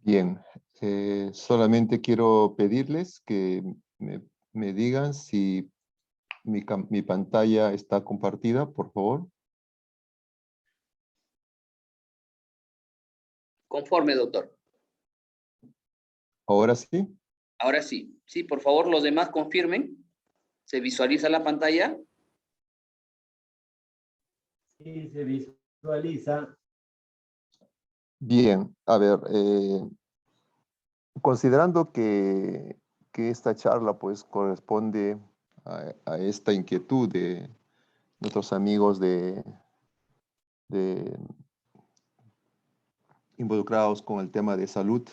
Bien, solamente quiero pedirles que me digan si mi pantalla está compartida, por favor. Conforme, doctor. Ahora sí. Ahora sí. Sí, por favor, los demás confirmen. ¿Se visualiza la pantalla? Sí, se visualiza. Bien, a ver, considerando que esta charla pues corresponde a esta inquietud de nuestros amigos de involucrados con el tema de salud,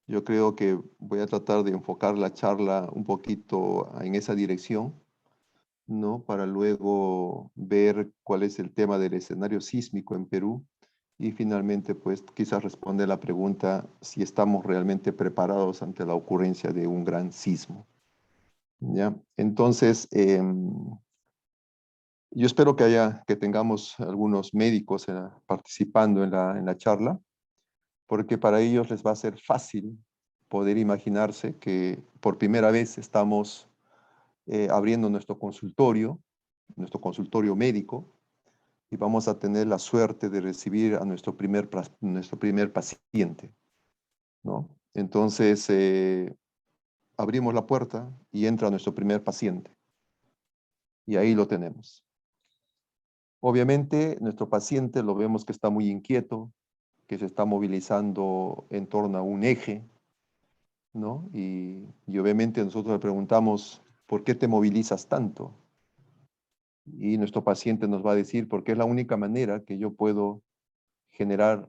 yo creo que voy a tratar de enfocar la charla un poquito en esa dirección, ¿no? Para luego ver cuál es el tema del escenario sísmico en Perú y finalmente, pues, quizás responder la pregunta si estamos realmente preparados ante la ocurrencia de un gran sismo, ¿ya? Entonces, yo espero que tengamos algunos médicos participando en la charla, porque para ellos les va a ser fácil poder imaginarse que por primera vez estamos abriendo nuestro consultorio médico, y vamos a tener la suerte de recibir a nuestro primer paciente, ¿no? Entonces, abrimos la puerta y entra nuestro primer paciente, y ahí lo tenemos. Obviamente, nuestro paciente lo vemos que está muy inquieto, que se está movilizando en torno a un eje, ¿no? Y obviamente nosotros le preguntamos, ¿por qué te movilizas tanto? Y nuestro paciente nos va a decir, porque es la única manera que yo puedo generar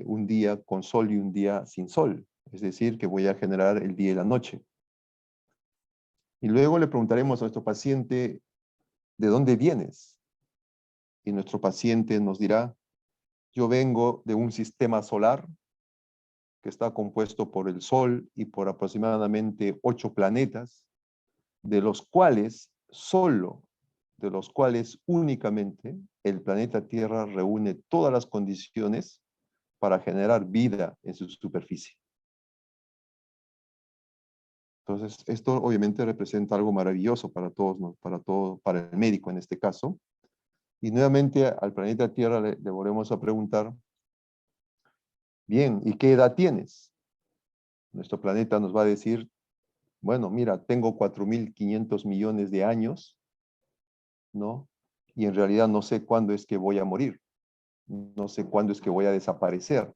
un día con sol y un día sin sol. Es decir, que voy a generar el día y la noche. Y luego le preguntaremos a nuestro paciente, ¿de dónde vienes? Y nuestro paciente nos dirá, yo vengo de un sistema solar que está compuesto por el Sol y por aproximadamente 8 planetas, de los cuales únicamente el planeta Tierra reúne todas las condiciones para generar vida en su superficie. Entonces, esto obviamente representa algo maravilloso para todos, ¿no? Para el médico en este caso. Y nuevamente al planeta Tierra le volvemos a preguntar, bien, ¿y qué edad tienes? Nuestro planeta nos va a decir, bueno, mira, tengo 4.500 millones de años, ¿no? Y en realidad no sé cuándo es que voy a morir, no sé cuándo es que voy a desaparecer,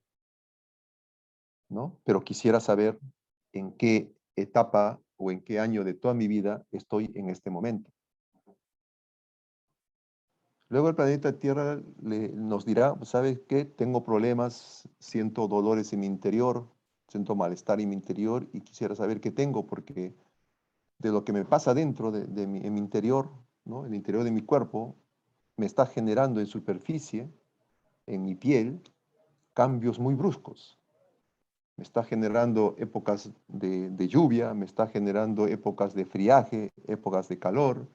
¿no? Pero quisiera saber en qué etapa o en qué año de toda mi vida estoy en este momento. Luego el planeta Tierra nos dirá, ¿sabes qué? Tengo problemas, siento dolores en mi interior, siento malestar en mi interior y quisiera saber qué tengo, porque de lo que me pasa dentro en mi interior, ¿no? En el interior de mi cuerpo, me está generando en superficie, en mi piel, cambios muy bruscos. Me está generando épocas de lluvia, me está generando épocas de friaje, épocas de calor,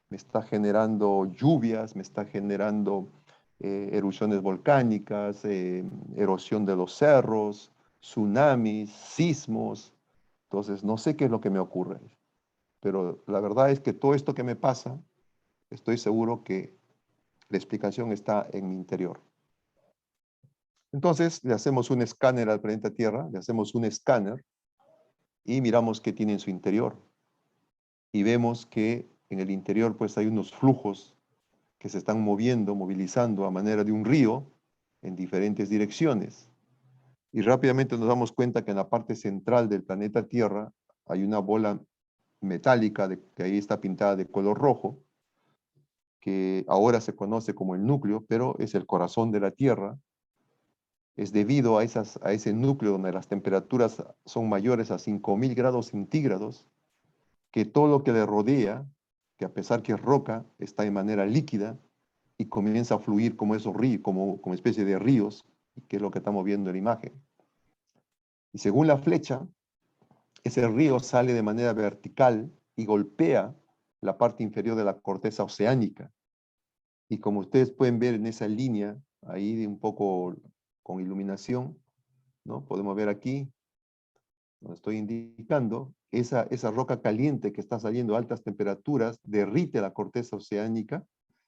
me está generando lluvias, me está generando erupciones volcánicas, erosión de los cerros, tsunamis, sismos. Entonces, no sé qué es lo que me ocurre, pero la verdad es que todo esto que me pasa, estoy seguro que la explicación está en mi interior. Entonces, le hacemos un escáner al planeta Tierra, le hacemos un escáner y miramos qué tiene en su interior. Y vemos que en el interior pues hay unos flujos que se están movilizando a manera de un río en diferentes direcciones. Y rápidamente nos damos cuenta que en la parte central del planeta Tierra hay una bola metálica que ahí está pintada de color rojo, que ahora se conoce como el núcleo, pero es el corazón de la Tierra. Es debido a ese núcleo donde las temperaturas son mayores a 5.000 grados centígrados, que todo lo que le rodea, que a pesar que es roca, está de manera líquida y comienza a fluir como esos ríos, como especie de ríos, que es lo que estamos viendo en la imagen. Y según la flecha, ese río sale de manera vertical y golpea la parte inferior de la corteza oceánica. Y como ustedes pueden ver en esa línea, ahí un poco con iluminación, ¿no? Podemos ver aquí, donde estoy indicando, esa roca caliente que está saliendo a altas temperaturas derrite la corteza oceánica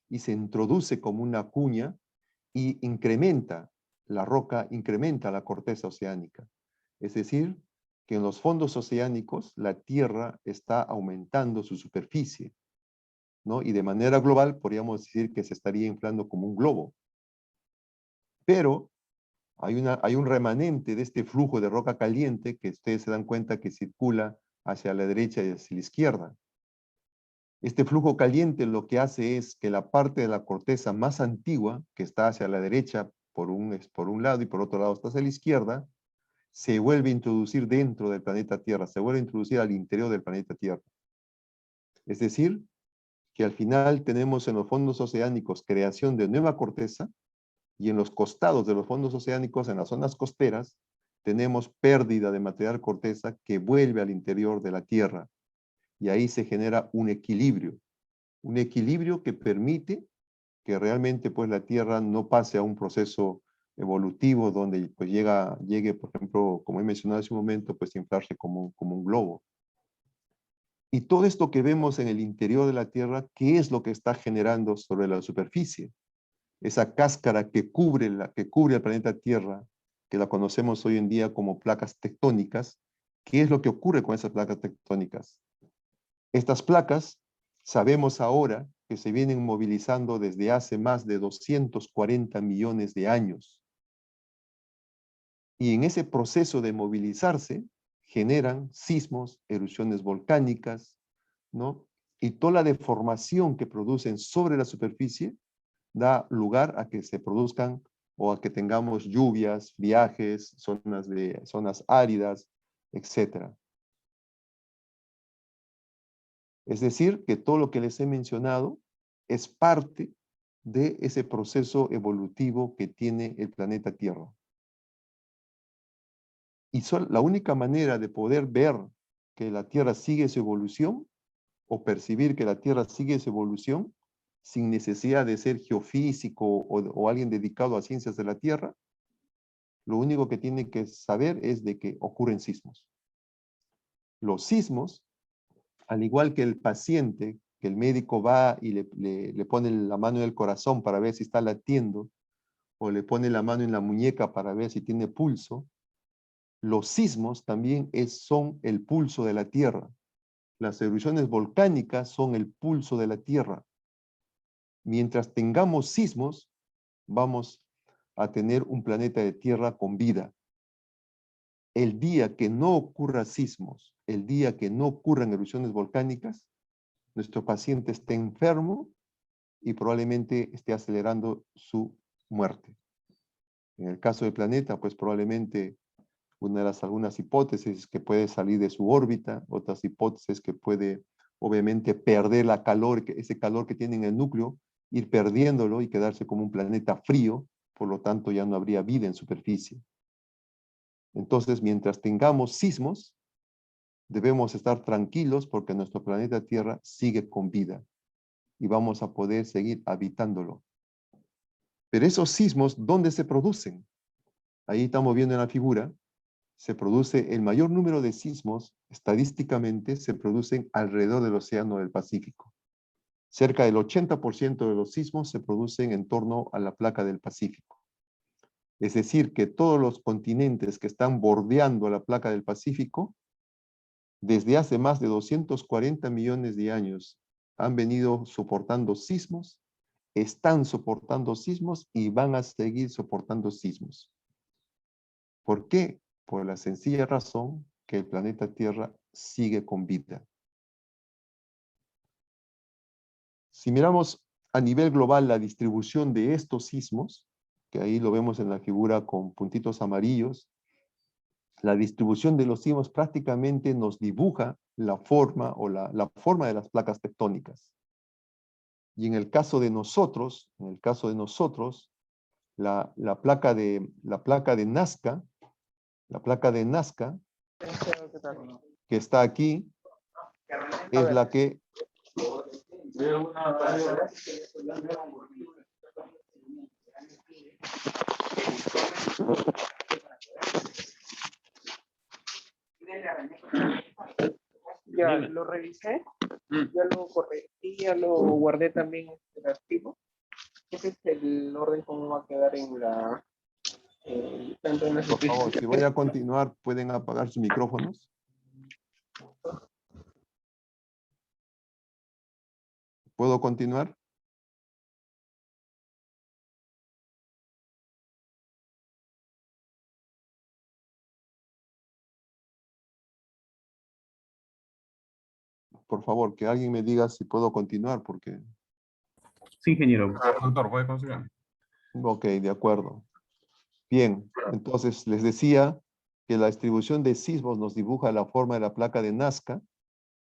y se introduce como una cuña y incrementa la roca, incrementa la corteza oceánica. Es decir, que en los fondos oceánicos la Tierra está aumentando su superficie, ¿no? Y de manera global podríamos decir que se estaría inflando como un globo. Pero hay un remanente de este flujo de roca caliente que ustedes se dan cuenta que circula hacia la derecha y hacia la izquierda. Este flujo caliente lo que hace es que la parte de la corteza más antigua, que está hacia la derecha por un lado y por otro lado está hacia la izquierda, se vuelve a introducir dentro del planeta Tierra, se vuelve a introducir al interior del planeta Tierra. Es decir, que al final tenemos en los fondos oceánicos creación de nueva corteza y en los costados de los fondos oceánicos, en las zonas costeras, tenemos pérdida de material corteza que vuelve al interior de la Tierra. Y ahí se genera un equilibrio que permite que realmente pues, la Tierra no pase a un proceso evolutivo donde pues, llegue, por ejemplo, como he mencionado hace un momento, pues inflarse como un globo. Y todo esto que vemos en el interior de la Tierra, ¿qué es lo que está generando sobre la superficie? Esa cáscara que cubre el planeta Tierra, que la conocemos hoy en día como placas tectónicas. ¿Qué es lo que ocurre con esas placas tectónicas? Estas placas, sabemos ahora que se vienen movilizando desde hace más de 240 millones de años. Y en ese proceso de movilizarse, generan sismos, erupciones volcánicas, ¿no? Y toda la deformación que producen sobre la superficie da lugar a que se produzcan o a que tengamos lluvias, viajes, zonas áridas, etc. Es decir, que todo lo que les he mencionado es parte de ese proceso evolutivo que tiene el planeta Tierra. Y la única manera de poder ver que la Tierra sigue su evolución o percibir que la Tierra sigue su evolución sin necesidad de ser geofísico o alguien dedicado a ciencias de la Tierra, lo único que tiene que saber es de que ocurren sismos. Los sismos, al igual que el paciente, que el médico va y le pone la mano en el corazón para ver si está latiendo, o le pone la mano en la muñeca para ver si tiene pulso, los sismos también son el pulso de la Tierra. Las erupciones volcánicas son el pulso de la Tierra. Mientras tengamos sismos, vamos a tener un planeta de Tierra con vida. El día que no ocurra sismos, el día que no ocurran erupciones volcánicas, nuestro paciente esté enfermo y probablemente esté acelerando su muerte. En el caso del planeta, pues probablemente algunas hipótesis es que puede salir de su órbita, otras hipótesis que puede obviamente perder ese calor que tiene en el núcleo, ir perdiéndolo y quedarse como un planeta frío, por lo tanto ya no habría vida en superficie. Entonces, mientras tengamos sismos, debemos estar tranquilos porque nuestro planeta Tierra sigue con vida y vamos a poder seguir habitándolo. Pero esos sismos, ¿dónde se producen? Ahí estamos viendo en la figura, se produce el mayor número de sismos, estadísticamente, se producen alrededor del Océano del Pacífico. Cerca del 80% de los sismos se producen en torno a la placa del Pacífico. Es decir, que todos los continentes que están bordeando la placa del Pacífico, desde hace más de 240 millones de años, han venido soportando sismos, están soportando sismos y van a seguir soportando sismos. ¿Por qué? Por la sencilla razón que el planeta Tierra sigue con vida. Si miramos a nivel global la distribución de estos sismos, que ahí lo vemos en la figura con puntitos amarillos, la distribución de los sismos prácticamente nos dibuja la forma o la forma de las placas tectónicas. Y en el caso de nosotros, la placa de Nazca, que está aquí, es la que Ya Dime. lo revisé, Mm. ya lo corregí, ya lo guardé también en el archivo. Ese es el orden como va a quedar en la, tanto en las Por favor, si voy especificaciones. a continuar, pueden apagar sus micrófonos. ¿Puedo continuar? Por favor, que alguien me diga si puedo continuar, porque... Sí, ingeniero. Doctor, ¿puede continuar? Ok, de acuerdo. Bien, entonces les decía que la distribución de sismos nos dibuja la forma de la placa de Nazca,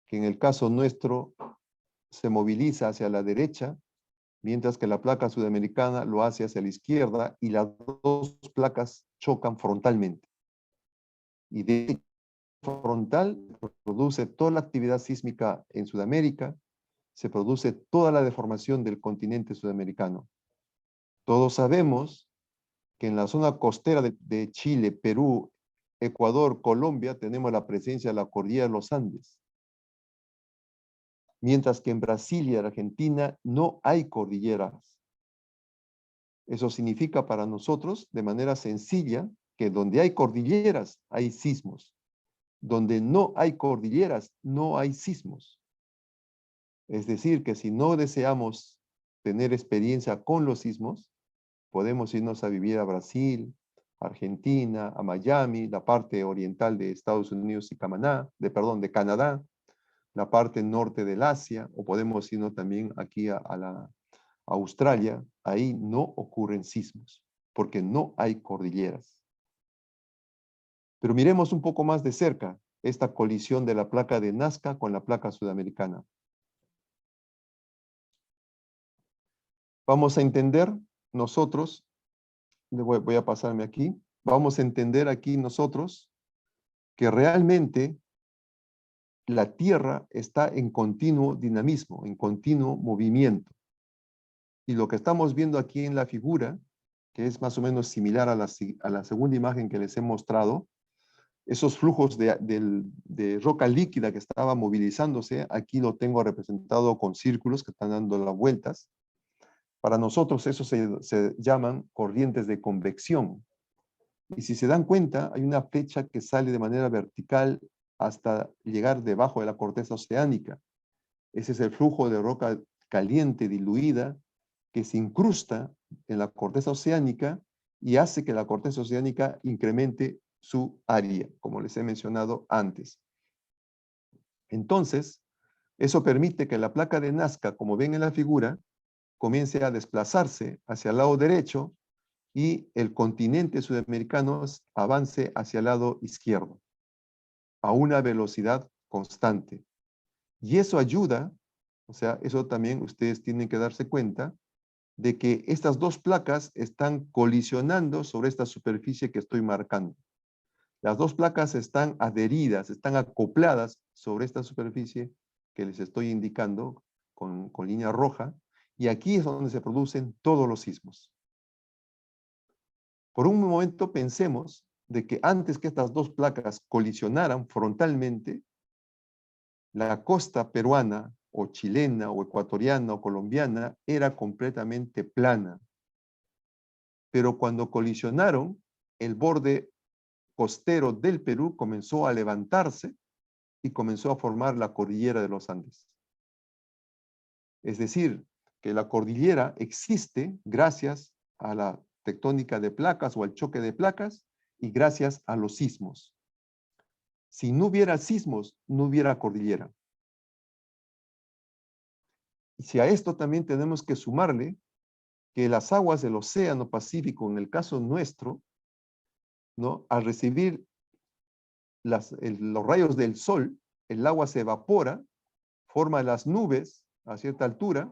que en el caso nuestro se moviliza hacia la derecha, mientras que la placa sudamericana lo hace hacia la izquierda y las dos placas chocan frontalmente. Y de frontal produce toda la actividad sísmica en Sudamérica, se produce toda la deformación del continente sudamericano. Todos sabemos que en la zona costera de Chile, Perú, Ecuador, Colombia, tenemos la presencia de la cordillera de los Andes. Mientras que en Brasil y Argentina no hay cordilleras. Eso significa para nosotros, de manera sencilla, que donde hay cordilleras, hay sismos. Donde no hay cordilleras, no hay sismos. Es decir, que si no deseamos tener experiencia con los sismos, podemos irnos a vivir a Brasil, Argentina, a Miami, la parte oriental de Estados Unidos y de Canadá, la parte norte del Asia, o podemos irnos también aquí a Australia. Ahí no ocurren sismos, porque no hay cordilleras. Pero miremos un poco más de cerca esta colisión de la placa de Nazca con la placa sudamericana. Vamos a entender nosotros, voy a pasarme aquí, vamos a entender aquí nosotros que realmente la Tierra está en continuo dinamismo, en continuo movimiento. Y lo que estamos viendo aquí en la figura, que es más o menos similar a la segunda imagen que les he mostrado, esos flujos de roca líquida que estaba movilizándose, aquí lo tengo representado con círculos que están dando las vueltas. Para nosotros eso se llaman corrientes de convección. Y si se dan cuenta, hay una flecha que sale de manera vertical hasta llegar debajo de la corteza oceánica. Ese es el flujo de roca caliente diluida que se incrusta en la corteza oceánica y hace que la corteza oceánica incremente su área, como les he mencionado antes. Entonces, eso permite que la placa de Nazca, como ven en la figura, comience a desplazarse hacia el lado derecho y el continente sudamericano avance hacia el lado izquierdo a una velocidad constante. Y eso ayuda, o sea, eso también ustedes tienen que darse cuenta, de que estas dos placas están colisionando sobre esta superficie que estoy marcando. Las dos placas están adheridas, están acopladas sobre esta superficie que les estoy indicando con línea roja, y aquí es donde se producen todos los sismos. Por un momento pensemos de que antes que estas dos placas colisionaran frontalmente, la costa peruana o chilena o ecuatoriana o colombiana era completamente plana. Pero cuando colisionaron, el borde costero del Perú comenzó a levantarse y comenzó a formar la cordillera de los Andes. Es decir, que la cordillera existe gracias a la tectónica de placas o al choque de placas y gracias a los sismos. Si no hubiera sismos, no hubiera cordillera. Y si a esto también tenemos que sumarle que las aguas del Océano Pacífico, en el caso nuestro, ¿no?, al recibir los rayos del sol, el agua se evapora, forma las nubes a cierta altura,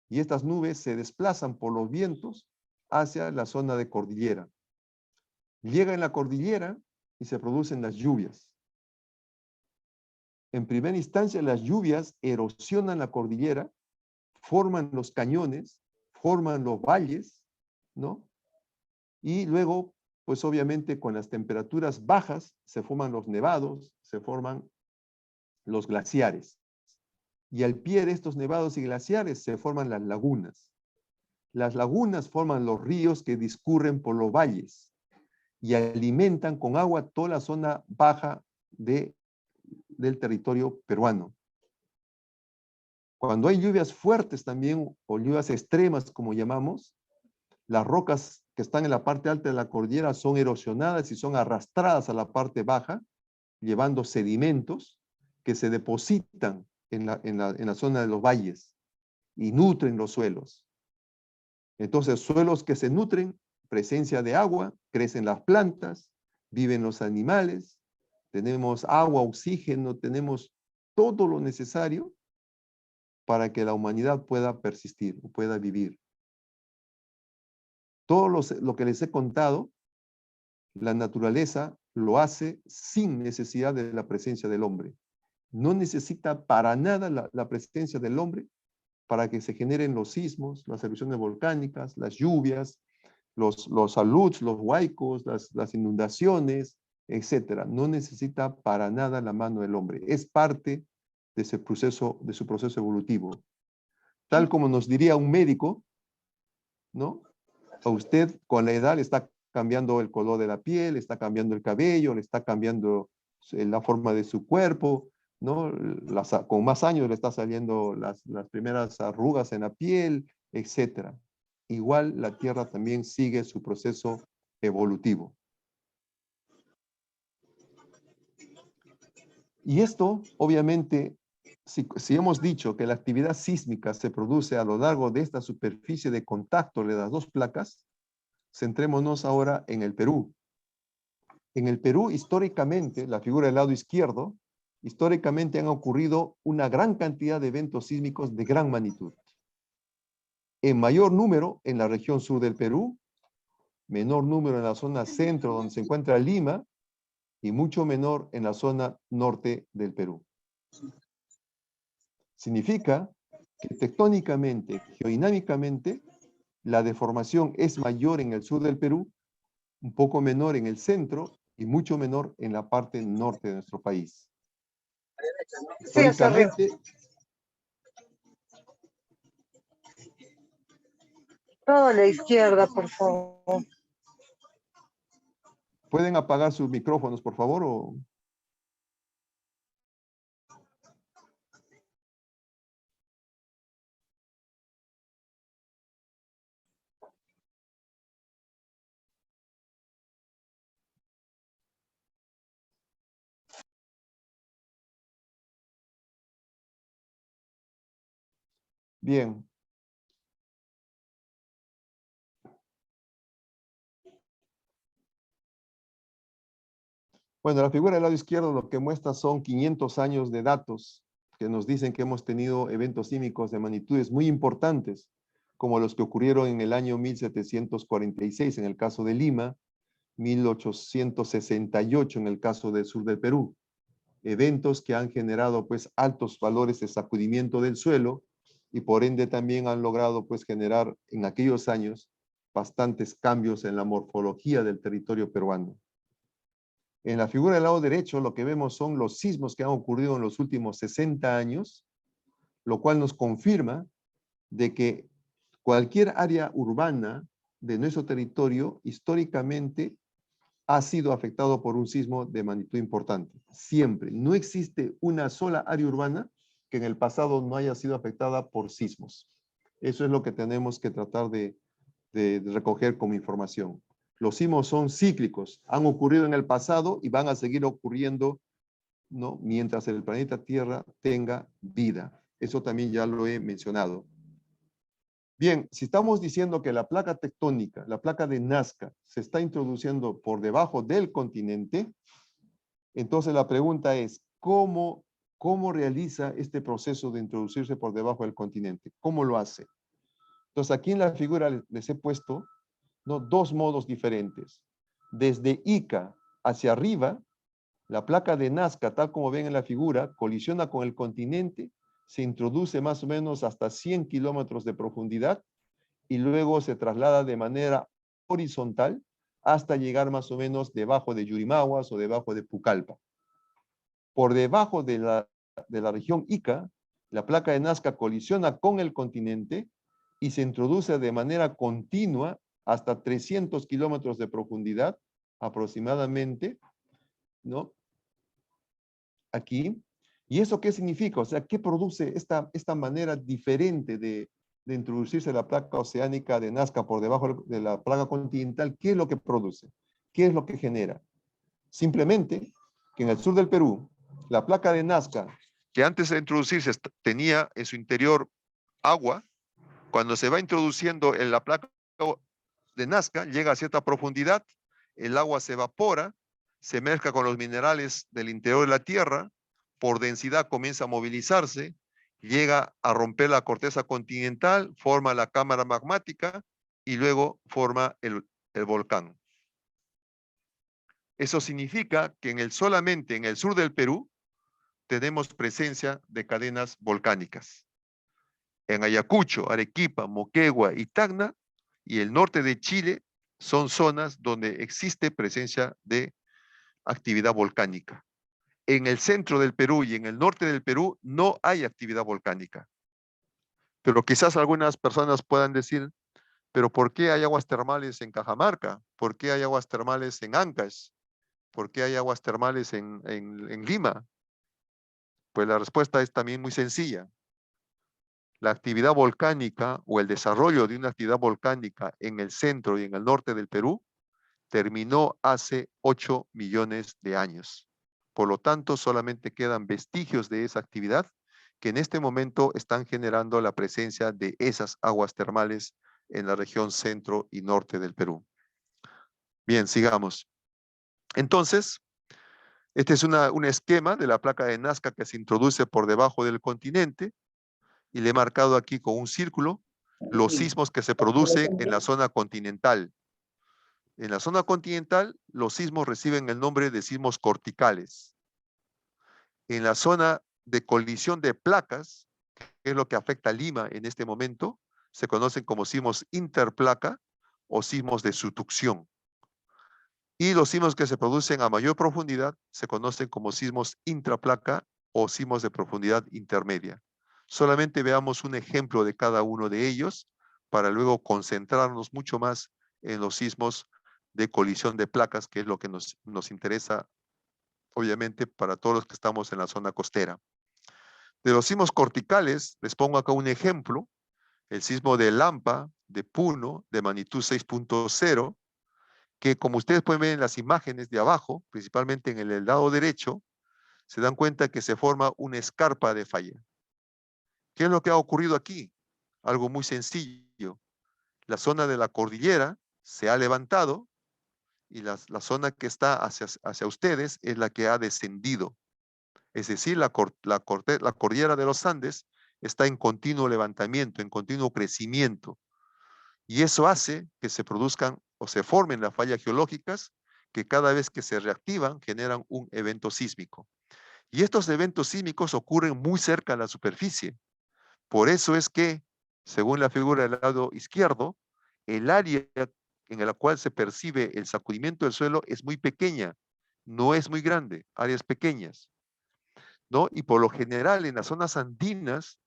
y estas nubes se desplazan por los vientos hacia la zona de cordillera. Llega en la cordillera y se producen las lluvias. En primera instancia, las lluvias erosionan la cordillera, forman los cañones, forman los valles, ¿no? Y luego, pues obviamente con las temperaturas bajas, se forman los nevados, se forman los glaciares. Y al pie de estos nevados y glaciares se forman las lagunas. Las lagunas forman los ríos que discurren por los valles y alimentan con agua toda la zona baja del territorio peruano. Cuando hay lluvias fuertes también, o lluvias extremas como llamamos, las rocas que están en la parte alta de la cordillera son erosionadas y son arrastradas a la parte baja, llevando sedimentos que se depositan en la zona de los valles y nutren los suelos. Entonces, suelos que se nutren, presencia de agua, crecen las plantas, viven los animales, tenemos agua, oxígeno, tenemos todo lo necesario para que la humanidad pueda persistir, pueda vivir. Todo lo que les he contado, la naturaleza lo hace sin necesidad de la presencia del hombre. No necesita para nada la presencia del hombre para que se generen los sismos, las erupciones volcánicas, las lluvias, los aluds, los huaicos, las inundaciones, etc. No necesita para nada la mano del hombre. Es parte de su proceso evolutivo. Tal como nos diría un médico, ¿no? A usted con la edad le está cambiando el color de la piel, le está cambiando el cabello, le está cambiando la forma de su cuerpo, ¿no? Con más años le está saliendo las primeras arrugas en la piel, etc. Igual la Tierra también sigue su proceso evolutivo. Y esto, obviamente, si hemos dicho que la actividad sísmica se produce a lo largo de esta superficie de contacto de las dos placas, centrémonos ahora en el Perú. En el Perú, históricamente, la figura del lado izquierdo, históricamente han ocurrido una gran cantidad de eventos sísmicos de gran magnitud. En mayor número en la región sur del Perú, menor número en la zona centro donde se encuentra Lima y mucho menor en la zona norte del Perú. Significa que tectónicamente, geodinámicamente, la deformación es mayor en el sur del Perú, un poco menor en el centro y mucho menor en la parte norte de nuestro país. Históricamente, todo a la izquierda, por favor. ¿pueden apagar sus micrófonos, por favor? Bien. Bueno, la figura del lado izquierdo lo que muestra son 500 años de datos que nos dicen que hemos tenido eventos sísmicos de magnitudes muy importantes, como los que ocurrieron en el año 1746 en el caso de Lima, 1868 en el caso del sur del Perú. Eventos que han generado pues altos valores de sacudimiento del suelo y por ende también han logrado pues generar en aquellos años bastantes cambios en la morfología del territorio peruano. En la figura del lado derecho lo que vemos son los sismos que han ocurrido en los últimos 60 años, lo cual nos confirma de que cualquier área urbana de nuestro territorio históricamente ha sido afectado por un sismo de magnitud importante. Siempre. No existe una sola área urbana que en el pasado no haya sido afectada por sismos. Eso es lo que tenemos que tratar de recoger como información. Los sismos son cíclicos, han ocurrido en el pasado y van a seguir ocurriendo, ¿no? Mientras el planeta Tierra tenga vida. Eso también ya lo he mencionado. Bien, si estamos diciendo que la placa tectónica, la placa de Nazca, se está introduciendo por debajo del continente, entonces la pregunta es, ¿cómo realiza este proceso de introducirse por debajo del continente? ¿Cómo lo hace? Entonces aquí en la figura les he puesto, ¿no?, dos modos diferentes. Desde Ica hacia arriba, la placa de Nazca, tal como ven en la figura, colisiona con el continente, se introduce más o menos hasta 100 kilómetros de profundidad y luego se traslada de manera horizontal hasta llegar más o menos debajo de Yurimaguas o debajo de Pucallpa. Por debajo de de la región Ica, la placa de Nazca colisiona con el continente y se introduce de manera continua hasta 300 kilómetros de profundidad aproximadamente, ¿no? Aquí. ¿Y eso qué significa? O sea, ¿qué produce esta manera diferente de introducirse la placa oceánica de Nazca por debajo de la placa continental? ¿Qué es lo que produce? ¿Qué es lo que genera? Simplemente que en el sur del Perú, la placa de Nazca, que antes de introducirse tenía en su interior agua, cuando se va introduciendo en la placa de Nazca, llega a cierta profundidad, el agua se evapora, se mezcla con los minerales del interior de la Tierra, por densidad comienza a movilizarse, llega a romper la corteza continental, forma la cámara magmática y luego forma el volcán. Eso significa que solamente en el sur del Perú tenemos presencia de cadenas volcánicas. En Ayacucho, Arequipa, Moquegua y Tacna y el norte de Chile son zonas donde existe presencia de actividad volcánica. En el centro del Perú y en el norte del Perú no hay actividad volcánica. Pero quizás algunas personas puedan decir, ¿pero por qué hay aguas termales en Cajamarca? ¿Por qué hay aguas termales en Ancash? ¿Por qué hay aguas termales en Lima? Pues la respuesta es también muy sencilla. La actividad volcánica o el desarrollo de una actividad volcánica en el centro y en el norte del Perú terminó hace 8 millones de años. Por lo tanto, solamente quedan vestigios de esa actividad que en este momento están generando la presencia de esas aguas termales en la región centro y norte del Perú. Bien, sigamos. Entonces, este es un esquema de la placa de Nazca que se introduce por debajo del continente y le he marcado aquí con un círculo los sismos que se producen en la zona continental. En la zona continental, los sismos reciben el nombre de sismos corticales. En la zona de colisión de placas, que es lo que afecta a Lima en este momento, se conocen como sismos interplaca o sismos de subducción. Y los sismos que se producen a mayor profundidad se conocen como sismos intraplaca o sismos de profundidad intermedia. Solamente veamos un ejemplo de cada uno de ellos para luego concentrarnos mucho más en los sismos de colisión de placas, que es lo que nos interesa, obviamente, para todos los que estamos en la zona costera. De los sismos corticales, les pongo acá un ejemplo, el sismo de Lampa, de Puno, de magnitud 6.0, que como ustedes pueden ver en las imágenes de abajo, principalmente en el lado derecho, se dan cuenta que se forma una escarpa de falla. ¿Qué es lo que ha ocurrido aquí? Algo muy sencillo. La zona de la cordillera se ha levantado y la zona que está hacia ustedes es la que ha descendido. Es decir, la cordillera de los Andes está en continuo levantamiento, en continuo crecimiento. Y eso hace que se produzcan o se formen las fallas geológicas que cada vez que se reactivan generan un evento sísmico. Y estos eventos sísmicos ocurren muy cerca a la superficie. Por eso es que, según la figura del lado izquierdo, el área en la cual se percibe el sacudimiento del suelo es muy pequeña, no es muy grande, áreas pequeñas, ¿no? Y por lo general en las zonas andinas,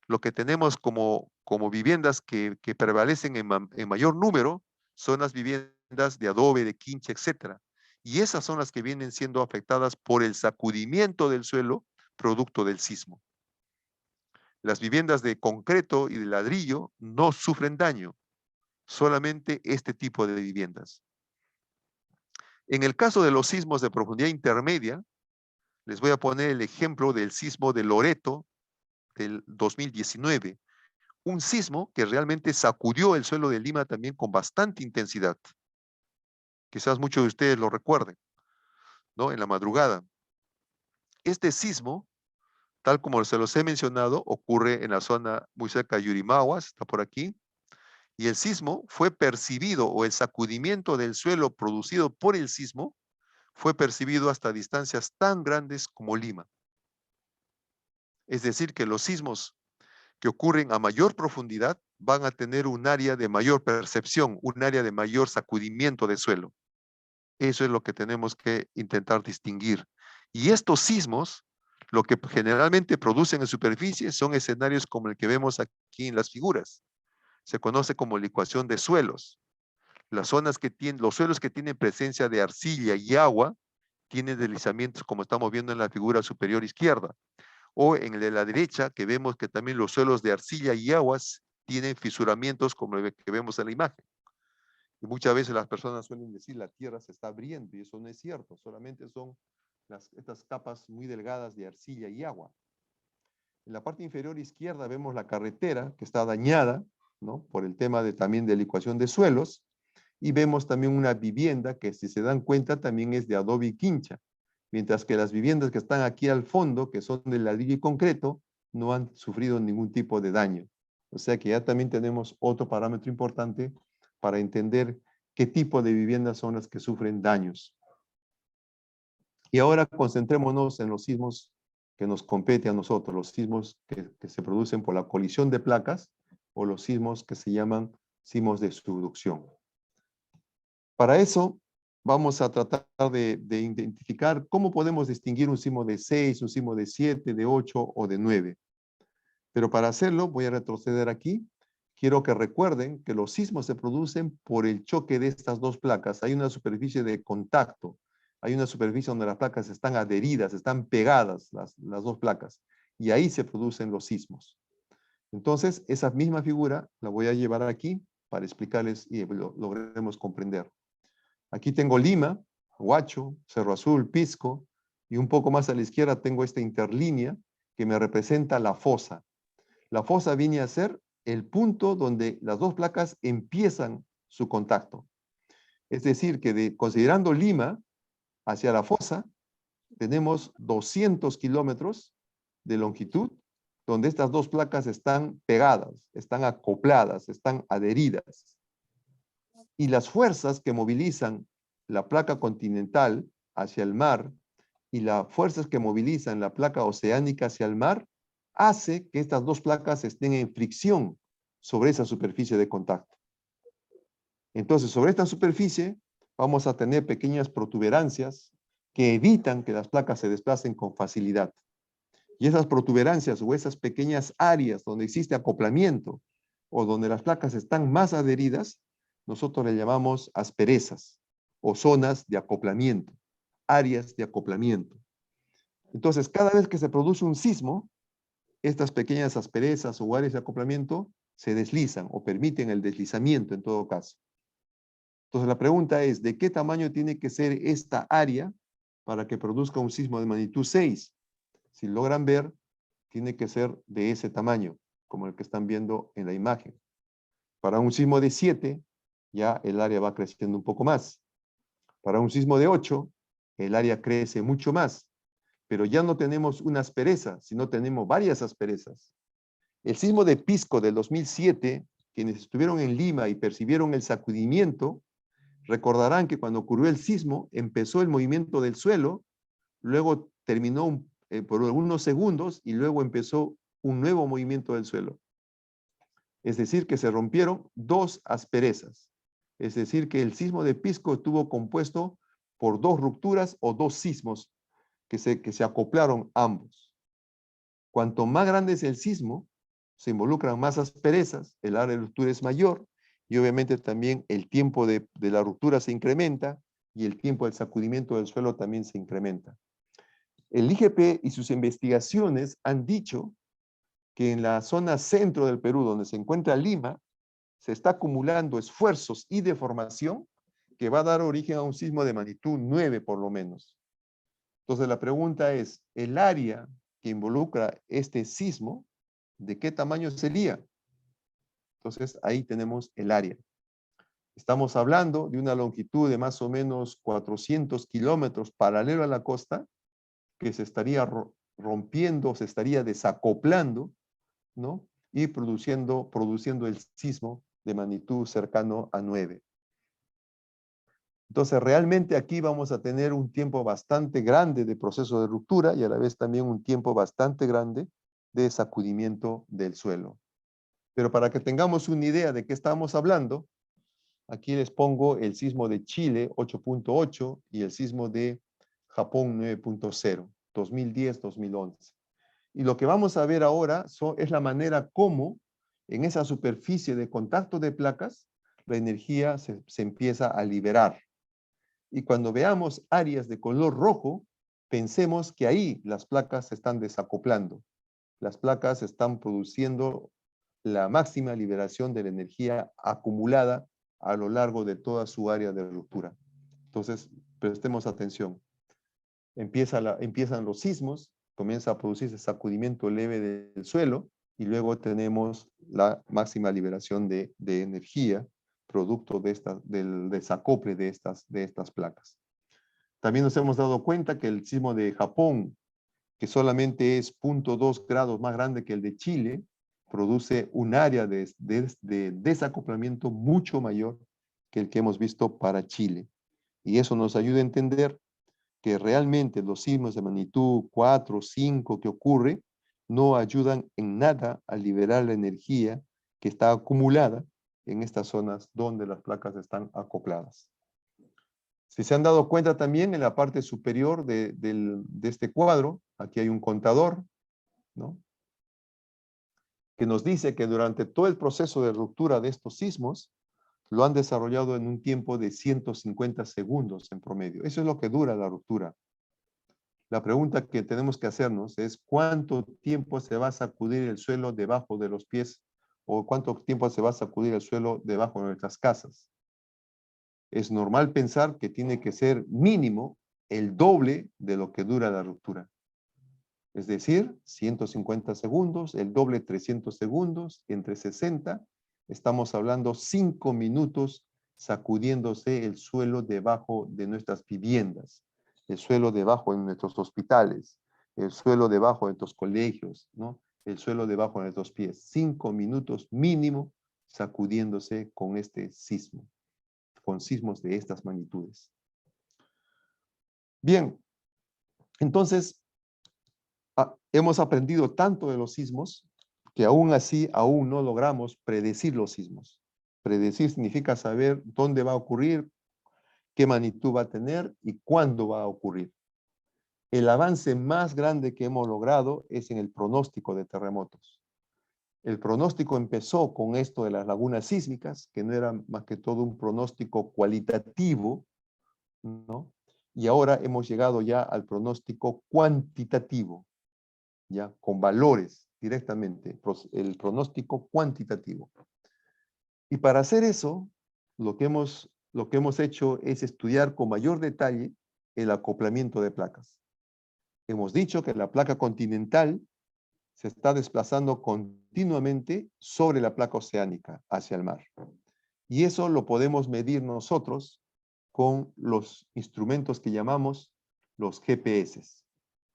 lo que tenemos como viviendas que prevalecen en mayor número son las viviendas de adobe, de quincha, etc. Y esas son las que vienen siendo afectadas por el sacudimiento del suelo producto del sismo. Las viviendas de concreto y de ladrillo no sufren daño, solamente este tipo de viviendas. En el caso de los sismos de profundidad intermedia, les voy a poner el ejemplo del sismo de Loreto del 2019. Un sismo que realmente sacudió el suelo de Lima también con bastante intensidad. Quizás muchos de ustedes lo recuerden, ¿no? En la madrugada. Este sismo, tal como se los he mencionado, ocurre en la zona muy cerca de Yurimaguas, está por aquí, y el sismo fue percibido, o el sacudimiento del suelo producido por el sismo, fue percibido hasta distancias tan grandes como Lima. Es decir, que los sismos que ocurren a mayor profundidad van a tener un área de mayor percepción, un área de mayor sacudimiento de suelo. Eso es lo que tenemos que intentar distinguir. Y estos sismos Lo que generalmente producen en superficie son escenarios como el que vemos aquí en las figuras. Se conoce como licuación de suelos. Las zonas que tienen, los suelos que tienen presencia de arcilla y agua tienen deslizamientos como estamos viendo en la figura superior izquierda. O en el de la derecha, que vemos que también los suelos de arcilla y aguas tienen fisuramientos como el que vemos en la imagen. Y muchas veces las personas suelen decir la tierra se está abriendo y eso no es cierto, solamente son estas capas muy delgadas de arcilla y agua. En la parte inferior izquierda vemos la carretera que está dañada, ¿no? Por el tema también de licuación de suelos, y vemos también una vivienda que, si se dan cuenta, también es de adobe y quincha, mientras que las viviendas que están aquí al fondo, que son de ladrillo y concreto, no han sufrido ningún tipo de daño. O sea que ya también tenemos otro parámetro importante para entender qué tipo de viviendas son las que sufren daños. Y ahora concentrémonos en los sismos que nos compete a nosotros, los sismos que se producen por la colisión de placas o los sismos que se llaman sismos de subducción. Para eso vamos a tratar de identificar cómo podemos distinguir un sismo de 6, un sismo de 7, de 8 o de 9. Pero para hacerlo voy a retroceder aquí. Quiero que recuerden que los sismos se producen por el choque de estas dos placas. Hay una superficie de contacto. Hay una superficie donde las placas están adheridas, están pegadas las dos placas. Y ahí se producen los sismos. Entonces, esa misma figura la voy a llevar aquí para explicarles y logremos comprender. Aquí tengo Lima, Huacho, Cerro Azul, Pisco, y un poco más a la izquierda tengo esta interlínea que me representa la fosa. La fosa viene a ser el punto donde las dos placas empiezan su contacto. Es decir, que considerando Lima hacia la fosa, tenemos 200 kilómetros de longitud, donde estas dos placas están pegadas, están acopladas, están adheridas. Y las fuerzas que movilizan la placa continental hacia el mar y las fuerzas que movilizan la placa oceánica hacia el mar hace que estas dos placas estén en fricción sobre esa superficie de contacto. Entonces, sobre esta superficie vamos a tener pequeñas protuberancias que evitan que las placas se desplacen con facilidad. Y esas protuberancias o esas pequeñas áreas donde existe acoplamiento o donde las placas están más adheridas, nosotros le llamamos asperezas o zonas de acoplamiento, áreas de acoplamiento. Entonces, cada vez que se produce un sismo, estas pequeñas asperezas o áreas de acoplamiento se deslizan o permiten el deslizamiento en todo caso. Entonces, la pregunta es, ¿de qué tamaño tiene que ser esta área para que produzca un sismo de magnitud 6? Si logran ver, tiene que ser de ese tamaño, como el que están viendo en la imagen. Para un sismo de 7, ya el área va creciendo un poco más. Para un sismo de 8, el área crece mucho más. Pero ya no tenemos una aspereza, sino tenemos varias asperezas. El sismo de Pisco del 2007, quienes estuvieron en Lima y percibieron el sacudimiento, recordarán que cuando ocurrió el sismo, empezó el movimiento del suelo, luego terminó por unos segundos y luego empezó un nuevo movimiento del suelo. Es decir, que se rompieron dos asperezas. Es decir, que el sismo de Pisco estuvo compuesto por dos rupturas o dos sismos que se acoplaron ambos. Cuanto más grande es el sismo, se involucran más asperezas, el área de ruptura es mayor y obviamente también el tiempo de la ruptura se incrementa y el tiempo del sacudimiento del suelo también se incrementa. El IGP y sus investigaciones han dicho que en la zona centro del Perú, donde se encuentra Lima, se está acumulando esfuerzos y deformación que va a dar origen a un sismo de magnitud 9 por lo menos. Entonces la pregunta es, ¿el área que involucra este sismo, de qué tamaño sería? Entonces ahí tenemos el área. Estamos hablando de una longitud de más o menos 400 kilómetros paralelo a la costa, que se estaría rompiendo, se estaría desacoplando, ¿no? Y produciendo el sismo de magnitud cercano a 9. Entonces, realmente aquí vamos a tener un tiempo bastante grande de proceso de ruptura y a la vez también un tiempo bastante grande de sacudimiento del suelo. Pero para que tengamos una idea de qué estamos hablando, aquí les pongo el sismo de Chile 8.8 y el sismo de Japón 9.0. 2010, 2011. Y lo que vamos a ver ahora es la manera como en esa superficie de contacto de placas la energía se empieza a liberar. Y cuando veamos áreas de color rojo, pensemos que ahí las placas se están desacoplando. Las placas están produciendo la máxima liberación de la energía acumulada a lo largo de toda su área de ruptura. Entonces, prestemos atención. Empiezan los sismos, comienza a producirse sacudimiento leve del suelo y luego tenemos la máxima liberación de energía producto del desacople de estas placas. También nos hemos dado cuenta que el sismo de Japón, que solamente es 0.2 grados más grande que el de Chile, produce un área de desacoplamiento mucho mayor que el que hemos visto para Chile. Y eso nos ayuda a entender que realmente los sismos de magnitud 4 o 5 que ocurre no ayudan en nada a liberar la energía que está acumulada en estas zonas donde las placas están acopladas. Si se han dado cuenta también en la parte superior de este cuadro, aquí hay un contador, ¿no?, que nos dice que durante todo el proceso de ruptura de estos sismos, lo han desarrollado en un tiempo de 150 segundos en promedio. Eso es lo que dura la ruptura. La pregunta que tenemos que hacernos es ¿cuánto tiempo se va a sacudir el suelo debajo de los pies o cuánto tiempo se va a sacudir el suelo debajo de nuestras casas? Es normal pensar que tiene que ser mínimo el doble de lo que dura la ruptura. Es decir, 150 segundos, el doble 300 segundos, entre 60, estamos hablando 5 minutos sacudiéndose el suelo debajo de nuestras viviendas, el suelo debajo de nuestros hospitales, el suelo debajo de nuestros colegios, ¿no?, el suelo debajo de nuestros pies. 5 minutos mínimo sacudiéndose con este sismo, con sismos de estas magnitudes. Bien, entonces, hemos aprendido tanto de los sismos que aún así aún no logramos predecir los sismos. Predecir significa saber dónde va a ocurrir, qué magnitud va a tener y cuándo va a ocurrir. El avance más grande que hemos logrado es en el pronóstico de terremotos. El pronóstico empezó con esto de las lagunas sísmicas, que no era más que todo un pronóstico cualitativo, ¿no? Y ahora hemos llegado ya al pronóstico cuantitativo, ya con valores directamente, el pronóstico cuantitativo. Y para hacer eso, lo que hemos hecho es estudiar con mayor detalle el acoplamiento de placas. Hemos dicho que la placa continental se está desplazando continuamente sobre la placa oceánica hacia el mar. Y eso lo podemos medir nosotros con los instrumentos que llamamos los GPS,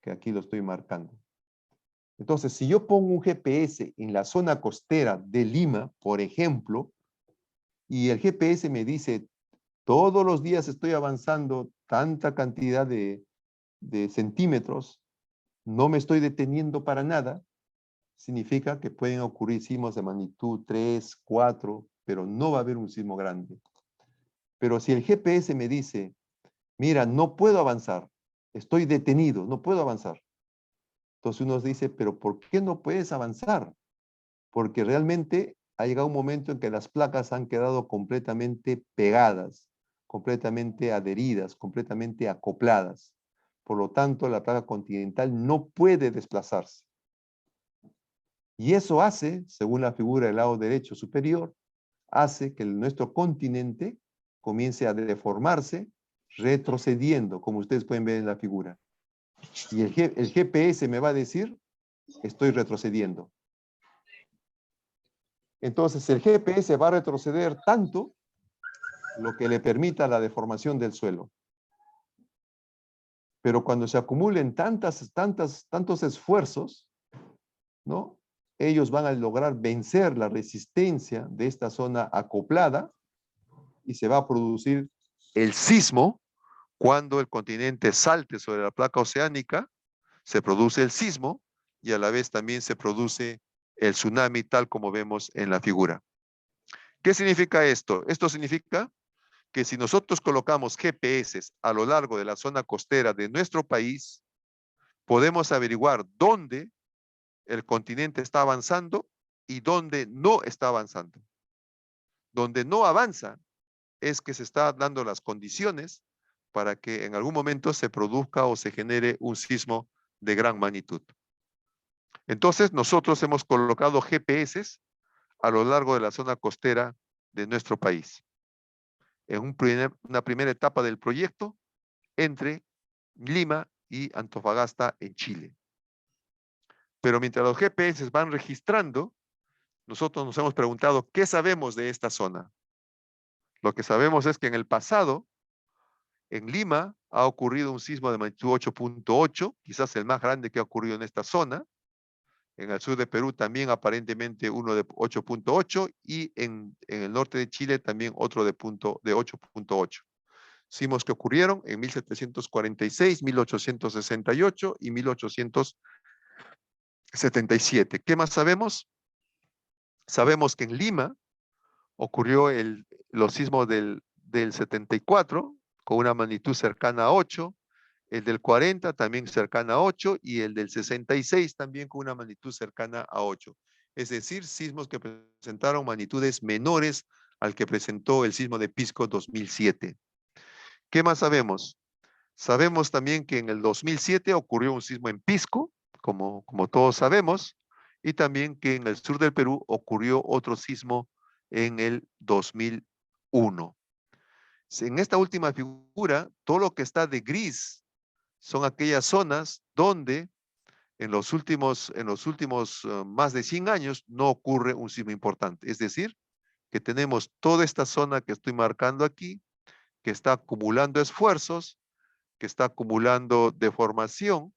que aquí lo estoy marcando. Entonces, si yo pongo un GPS en la zona costera de Lima, por ejemplo, y el GPS me dice, todos los días estoy avanzando tanta cantidad de centímetros, no me estoy deteniendo para nada, significa que pueden ocurrir sismos de magnitud 3, 4, pero no va a haber un sismo grande. Pero si el GPS me dice, mira, no puedo avanzar, estoy detenido, no puedo avanzar. Entonces uno dice, pero ¿por qué no puedes avanzar? Porque realmente ha llegado un momento en que las placas han quedado completamente pegadas, completamente adheridas, completamente acopladas. Por lo tanto, la placa continental no puede desplazarse. Y eso hace, según la figura del lado derecho superior, hace que nuestro continente comience a deformarse, retrocediendo, como ustedes pueden ver en la figura. Y el GPS me va a decir, estoy retrocediendo. Entonces el GPS va a retroceder tanto, lo que le permita la deformación del suelo. Pero cuando se acumulen tantos esfuerzos, ¿no?, ellos van a lograr vencer la resistencia de esta zona acoplada y se va a producir el sismo. Cuando el continente salte sobre la placa oceánica, se produce el sismo y a la vez también se produce el tsunami, tal como vemos en la figura. ¿Qué significa esto? Esto significa que si nosotros colocamos GPS a lo largo de la zona costera de nuestro país, podemos averiguar dónde el continente está avanzando y dónde no está avanzando. Donde no avanza es que se está dando las condiciones para que en algún momento se produzca o se genere un sismo de gran magnitud. Entonces, nosotros hemos colocado GPS a lo largo de la zona costera de nuestro país. En una primera etapa del proyecto entre Lima y Antofagasta en Chile. Pero mientras los GPS van registrando, nosotros nos hemos preguntado, ¿qué sabemos de esta zona? Lo que sabemos es que en el pasado, en Lima, ha ocurrido un sismo de magnitud 8.8, quizás el más grande que ha ocurrido en esta zona. En el sur de Perú también aparentemente uno de 8.8 y en el norte de Chile también otro de 8.8. Sismos que ocurrieron en 1746, 1868 y 1877. ¿Qué más sabemos? Sabemos que en Lima ocurrió los sismos del 74 con una magnitud cercana a 8, el del 40 también cercana a 8 y el del 66 también con una magnitud cercana a 8. Es decir, sismos que presentaron magnitudes menores al que presentó el sismo de Pisco 2007. ¿Qué más sabemos? Sabemos también que en el 2007 ocurrió un sismo en Pisco, como todos sabemos, y también que en el sur del Perú ocurrió otro sismo en el 2001. En esta última figura, todo lo que está de gris son aquellas zonas donde en los últimos más de 100 años no ocurre un sismo importante. Es decir, que tenemos toda esta zona que estoy marcando aquí, que está acumulando esfuerzos, que está acumulando deformación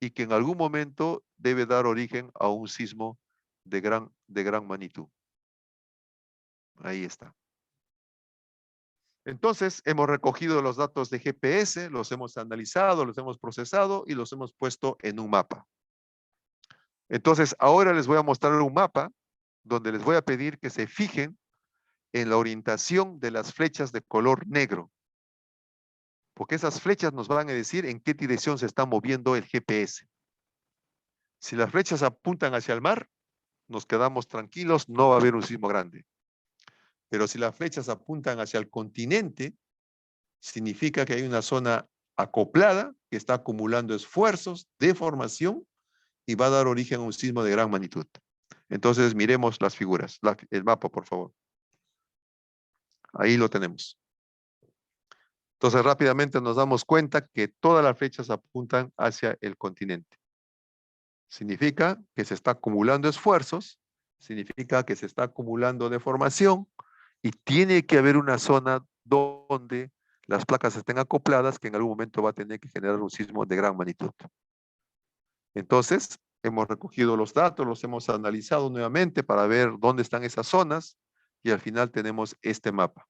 y que en algún momento debe dar origen a un sismo de gran magnitud. Ahí está. Entonces, hemos recogido los datos de GPS, los hemos analizado, los hemos procesado y los hemos puesto en un mapa. Entonces, ahora les voy a mostrar un mapa donde les voy a pedir que se fijen en la orientación de las flechas de color negro. Porque esas flechas nos van a decir en qué dirección se está moviendo el GPS. Si las flechas apuntan hacia el mar, nos quedamos tranquilos, no va a haber un sismo grande. Pero si las flechas apuntan hacia el continente, significa que hay una zona acoplada que está acumulando esfuerzos de formación y va a dar origen a un sismo de gran magnitud. Entonces miremos las figuras, el mapa, por favor. Ahí lo tenemos. Entonces rápidamente nos damos cuenta que todas las flechas apuntan hacia el continente. Significa que se está acumulando esfuerzos, significa que se está acumulando deformación y tiene que haber una zona donde las placas estén acopladas que en algún momento va a tener que generar un sismo de gran magnitud. Entonces, hemos recogido los datos, los hemos analizado nuevamente para ver dónde están esas zonas y al final tenemos este mapa.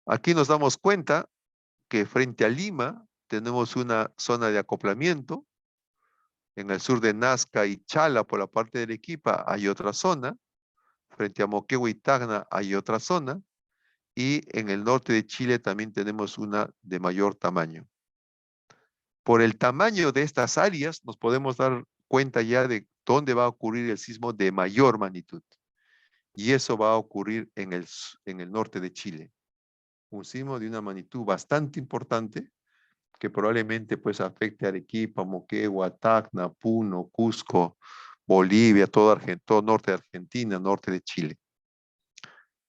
Aquí nos damos cuenta que frente a Lima tenemos una zona de acoplamiento. En el sur de Nazca y Chala, por la parte de Arequipa, hay otra zona. Frente a Moquegua y Tacna hay otra zona. Y en el norte de Chile también tenemos una de mayor tamaño. Por el tamaño de estas áreas nos podemos dar cuenta ya de dónde va a ocurrir el sismo de mayor magnitud. Y eso va a ocurrir en el norte de Chile. Un sismo de una magnitud bastante importante que probablemente pues afecte a Arequipa, Moquegua, Tacna, Puno, Cusco, Bolivia, todo norte de Argentina, norte de Chile.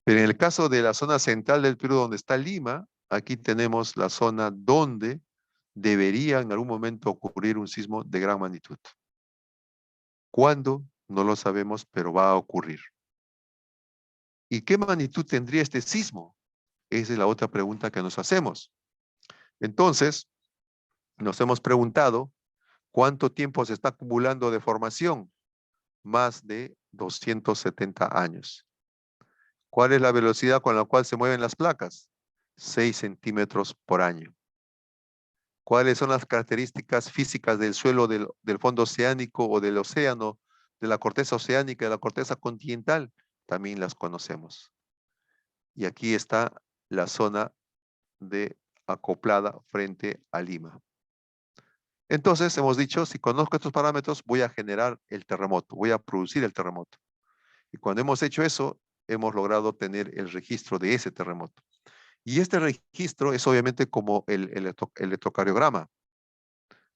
Pero en el caso de la zona central del Perú, donde está Lima, aquí tenemos la zona donde debería en algún momento ocurrir un sismo de gran magnitud. ¿Cuándo? No lo sabemos, pero va a ocurrir. ¿Y qué magnitud tendría este sismo? Esa es la otra pregunta que nos hacemos. Entonces, nos hemos preguntado, ¿cuánto tiempo se está acumulando deformación? Más de 270 años. ¿Cuál es la velocidad con la cual se mueven las placas? 6 centímetros por año. ¿Cuáles son las características físicas del suelo del fondo oceánico o del océano, de la corteza oceánica, de la corteza continental? También las conocemos. Y aquí está la zona de acoplada frente a Lima. Entonces hemos dicho, si conozco estos parámetros, voy a generar el terremoto, voy a producir el terremoto. Y cuando hemos hecho eso, hemos logrado tener el registro de ese terremoto. Y este registro es obviamente como el electrocardiograma.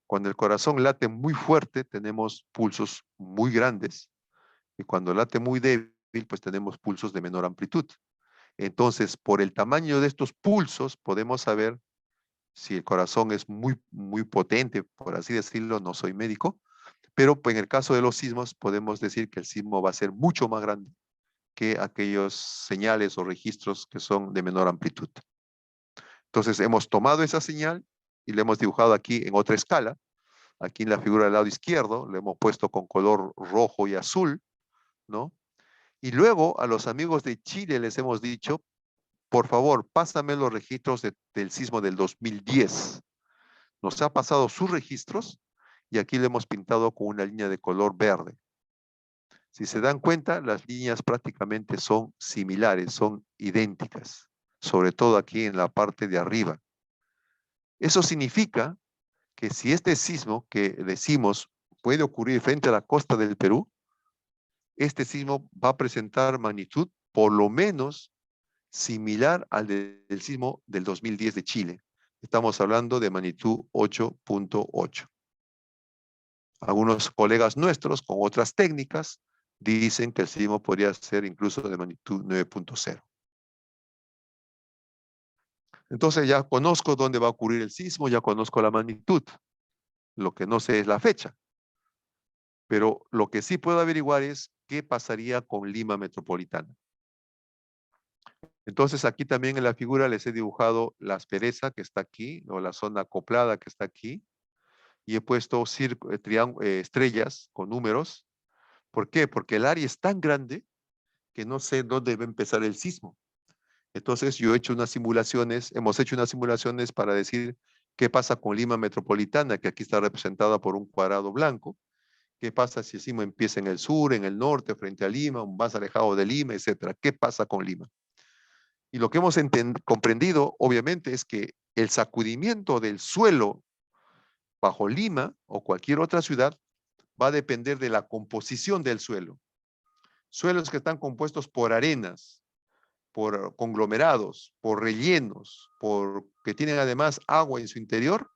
Cuando el corazón late muy fuerte, tenemos pulsos muy grandes. Y cuando late muy débil, pues tenemos pulsos de menor amplitud. Entonces, por el tamaño de estos pulsos, podemos saber si el corazón es muy potente, por así decirlo. No soy médico, pero pues, en el caso de los sismos, podemos decir que el sismo va a ser mucho más grande que aquellos señales o registros que son de menor amplitud. Entonces, hemos tomado esa señal y la hemos dibujado aquí en otra escala. Aquí en la figura del lado izquierdo, le hemos puesto con color rojo y azul, ¿no? Y luego a los amigos de Chile les hemos dicho, por favor, pásame los registros del sismo del 2010. Nos ha pasado sus registros y aquí le hemos pintado con una línea de color verde. Si se dan cuenta, las líneas prácticamente son similares, son idénticas, sobre todo aquí en la parte de arriba. Eso significa que si este sismo que decimos puede ocurrir frente a la costa del Perú, este sismo va a presentar magnitud por lo menos similar al del sismo del 2010 de Chile. Estamos hablando de magnitud 8.8. Algunos colegas nuestros con otras técnicas dicen que el sismo podría ser incluso de magnitud 9.0. Entonces ya conozco dónde va a ocurrir el sismo, ya conozco la magnitud. Lo que no sé es la fecha. Pero lo que sí puedo averiguar es qué pasaría con Lima Metropolitana. Entonces aquí también en la figura les he dibujado la aspereza que está aquí, o la zona acoplada que está aquí, y he puesto estrellas con números. ¿Por qué? Porque el área es tan grande que no sé dónde va a empezar el sismo. Entonces yo he hecho unas simulaciones, hemos hecho unas simulaciones para decir qué pasa con Lima Metropolitana, que aquí está representada por un cuadrado blanco. ¿Qué pasa si el sismo empieza en el sur, en el norte, frente a Lima, más alejado de Lima, etcétera? ¿Qué pasa con Lima? Y lo que hemos comprendido, obviamente, es que el sacudimiento del suelo bajo Lima o cualquier otra ciudad va a depender de la composición del suelo. Suelos que están compuestos por arenas, por conglomerados, por rellenos, que tienen además agua en su interior,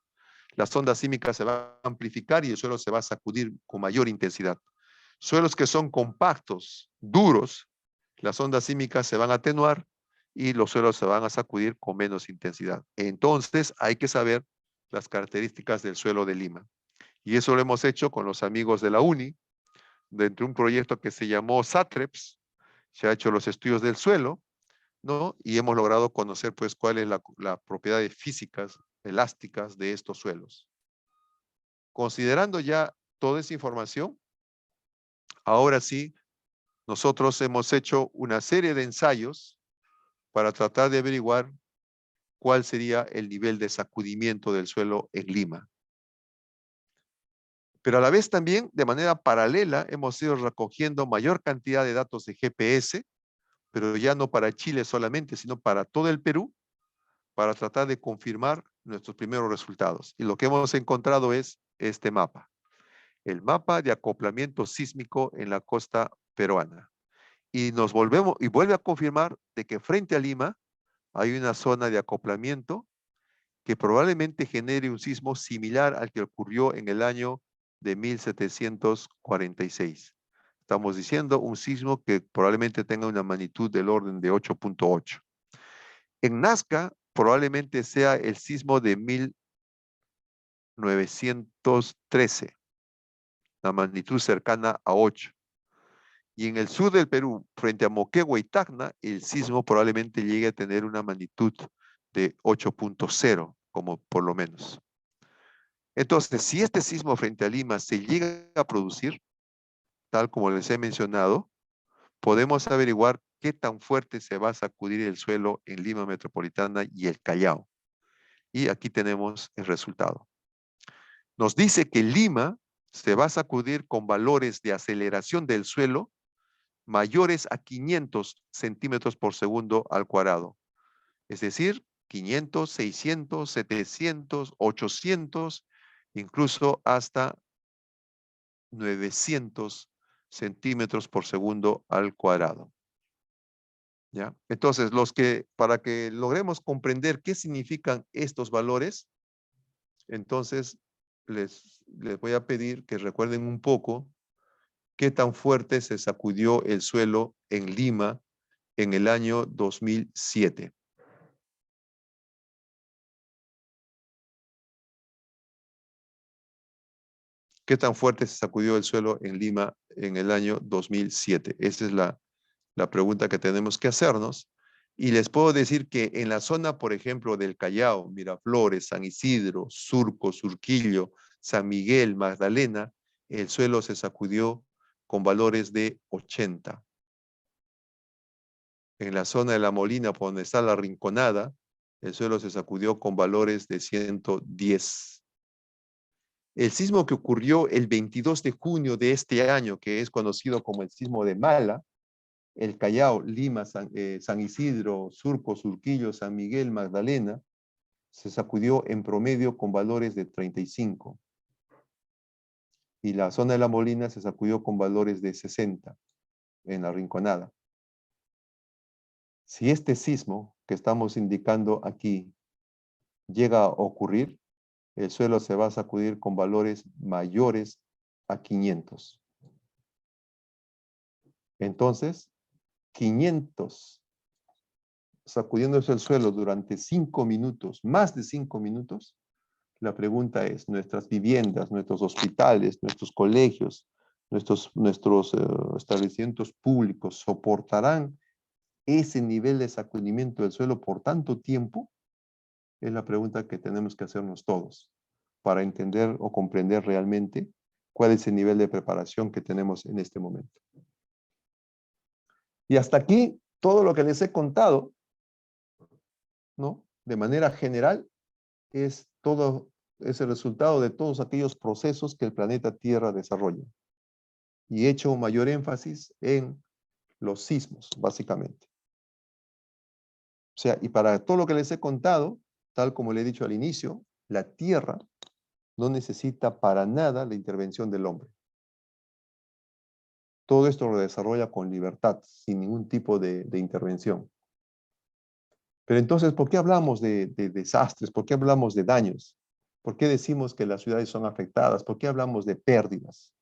las ondas sísmicas se van a amplificar y el suelo se va a sacudir con mayor intensidad. Suelos que son compactos, duros, las ondas sísmicas se van a atenuar y los suelos se van a sacudir con menos intensidad. Entonces hay que saber las características del suelo de Lima. Y eso lo hemos hecho con los amigos de la UNI, dentro de un proyecto que se llamó SATREPS. Se ha hecho los estudios del suelo, ¿no? Y hemos logrado conocer, pues, cuál es la propiedades físicas, elásticas de estos suelos. Considerando ya toda esa información, ahora sí, nosotros hemos hecho una serie de ensayos para tratar de averiguar cuál sería el nivel de sacudimiento del suelo en Lima. Pero a la vez también, de manera paralela, hemos ido recogiendo mayor cantidad de datos de GPS, pero ya no para Chile solamente, sino para todo el Perú, para tratar de confirmar nuestros primeros resultados. Y lo que hemos encontrado es este mapa. El mapa de acoplamiento sísmico en la costa peruana. Y vuelve a confirmar de que frente a Lima hay una zona de acoplamiento que probablemente genere un sismo similar al que ocurrió en el año de 1746. Estamos diciendo un sismo que probablemente tenga una magnitud del orden de 8.8. En Nazca probablemente sea el sismo de 1913, la magnitud cercana a 8. Y en el sur del Perú, frente a Moquegua y Tacna, el sismo probablemente llegue a tener una magnitud de 8.0, como por lo menos. Entonces, si este sismo frente a Lima se llega a producir, tal como les he mencionado, podemos averiguar qué tan fuerte se va a sacudir el suelo en Lima Metropolitana y el Callao. Y aquí tenemos el resultado. Nos dice que Lima se va a sacudir con valores de aceleración del suelo mayores a 500 centímetros por segundo al cuadrado. Es decir, 500, 600, 700, 800 incluso hasta 900 centímetros por segundo al cuadrado. ¿Ya? Entonces, para que logremos comprender qué significan estos valores, entonces les voy a pedir que recuerden un poco qué tan fuerte se sacudió el suelo en Lima en el año 2007. ¿Qué tan fuerte se sacudió el suelo en Lima en el año 2007? Esa es la pregunta que tenemos que hacernos. Y les puedo decir que en la zona, por ejemplo, del Callao, Miraflores, San Isidro, Surco, Surquillo, San Miguel, Magdalena, el suelo se sacudió con valores de 80. En la zona de La Molina, por donde está la Rinconada, el suelo se sacudió con valores de 110. El sismo que ocurrió el 22 de junio de este año, que es conocido como el sismo de Mala, el Callao, Lima, San Isidro, Surco, Surquillo, San Miguel, Magdalena, se sacudió en promedio con valores de 35. Y la zona de La Molina se sacudió con valores de 60 en la Rinconada. Si este sismo que estamos indicando aquí llega a ocurrir, el suelo se va a sacudir con valores mayores a 500. Entonces, 500 sacudiéndose el suelo durante 5 minutos, más de 5 minutos, la pregunta es, ¿nuestras viviendas, nuestros hospitales, nuestros colegios, nuestros establecimientos públicos soportarán ese nivel de sacudimiento del suelo por tanto tiempo? Es la pregunta que tenemos que hacernos todos para entender o comprender realmente cuál es el nivel de preparación que tenemos en este momento. Y hasta aquí, todo lo que les he contado, ¿no? De manera general, es el resultado de todos aquellos procesos que el planeta Tierra desarrolla. Y he hecho mayor énfasis en los sismos, básicamente. O sea, y para todo lo que les he contado, tal como le he dicho al inicio, la Tierra no necesita para nada la intervención del hombre. Todo esto lo desarrolla con libertad, sin ningún tipo de intervención. Pero entonces, ¿por qué hablamos de desastres? ¿Por qué hablamos de daños? ¿Por qué decimos que las ciudades son afectadas? ¿Por qué hablamos de pérdidas?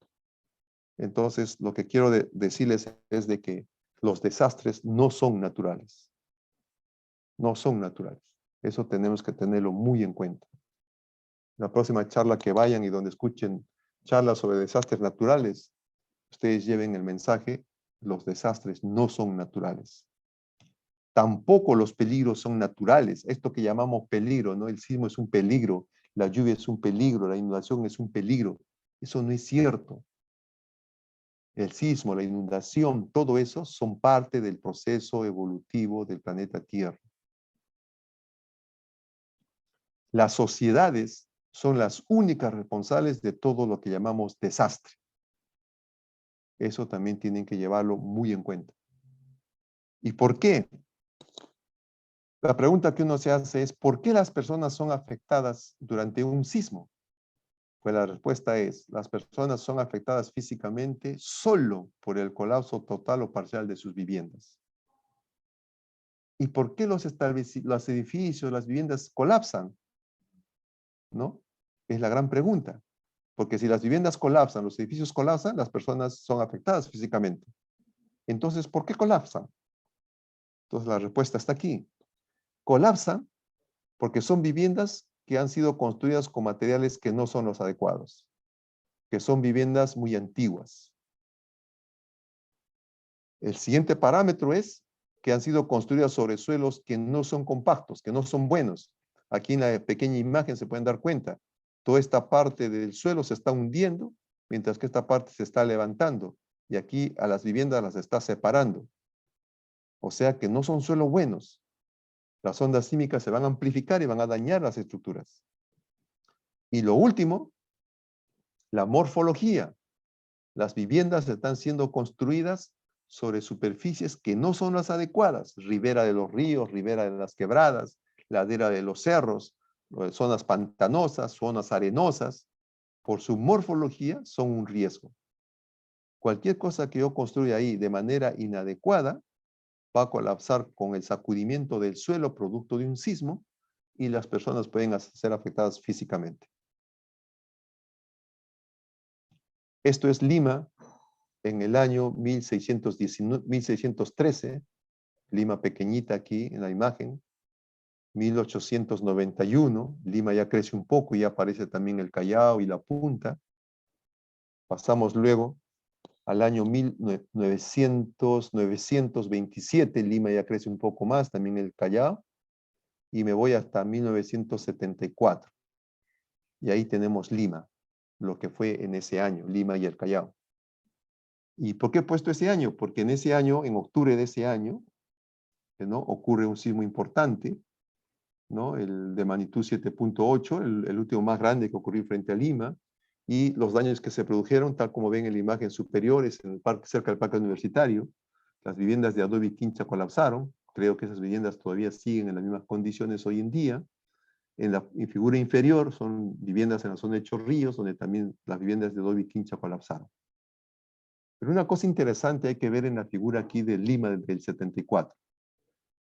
Entonces, lo que quiero decirles es de que los desastres no son naturales. No son naturales. Eso tenemos que tenerlo muy en cuenta. La próxima charla que vayan y donde escuchen charlas sobre desastres naturales, ustedes lleven el mensaje, los desastres no son naturales. Tampoco los peligros son naturales. Esto que llamamos peligro, ¿no? El sismo es un peligro, la lluvia es un peligro, la inundación es un peligro. Eso no es cierto. El sismo, la inundación, todo eso son parte del proceso evolutivo del planeta Tierra. Las sociedades son las únicas responsables de todo lo que llamamos desastre. Eso también tienen que llevarlo muy en cuenta. ¿Y por qué? La pregunta que uno se hace es, ¿por qué las personas son afectadas durante un sismo? Pues la respuesta es, las personas son afectadas físicamente solo por el colapso total o parcial de sus viviendas. ¿Y por qué los edificios, las viviendas colapsan? ¿No? Es la gran pregunta. Porque si las viviendas colapsan, los edificios colapsan, las personas son afectadas físicamente. Entonces, ¿por qué colapsan? Entonces, la respuesta está aquí. Colapsan porque son viviendas que han sido construidas con materiales que no son los adecuados, que son viviendas muy antiguas. El siguiente parámetro es que han sido construidas sobre suelos que no son compactos, que no son buenos. Aquí en la pequeña imagen se pueden dar cuenta. Toda esta parte del suelo se está hundiendo, mientras que esta parte se está levantando. Y aquí a las viviendas las está separando. O sea que no son suelos buenos. Las ondas sísmicas se van a amplificar y van a dañar las estructuras. Y lo último, la morfología. Las viviendas están siendo construidas sobre superficies que no son las adecuadas. Ribera de los ríos, ribera de las quebradas, ladera de los cerros, zonas pantanosas, zonas arenosas. por su morfología, son un riesgo. Cualquier cosa que yo construya ahí de manera inadecuada va a colapsar con el sacudimiento del suelo producto de un sismo y las personas pueden ser afectadas físicamente. Esto es Lima en el año 1613, Lima pequeñita aquí en la imagen, 1891, Lima ya crece un poco y ya aparece también el Callao y la Punta. Pasamos luego al año 927, Lima ya crece un poco más, también el Callao, y me voy hasta 1974. Y ahí tenemos Lima, lo que fue en ese año, Lima y el Callao. ¿Y por qué he puesto ese año? Porque en ese año, en octubre de ese año, ¿no?, ocurre un sismo importante, ¿no?, el de magnitud 7.8, el último más grande que ocurrió frente a Lima, y los daños que se produjeron, tal como ven en la imagen superior, es en el parque, cerca del parque universitario. Las viviendas de Adobe y Quincha colapsaron. Creo que esas viviendas todavía siguen en las mismas condiciones hoy en día. En la figura inferior son viviendas en la zona de Chorrillos, donde también las viviendas de Adobe y Quincha colapsaron. Pero una cosa interesante hay que ver en la figura aquí de Lima del 74.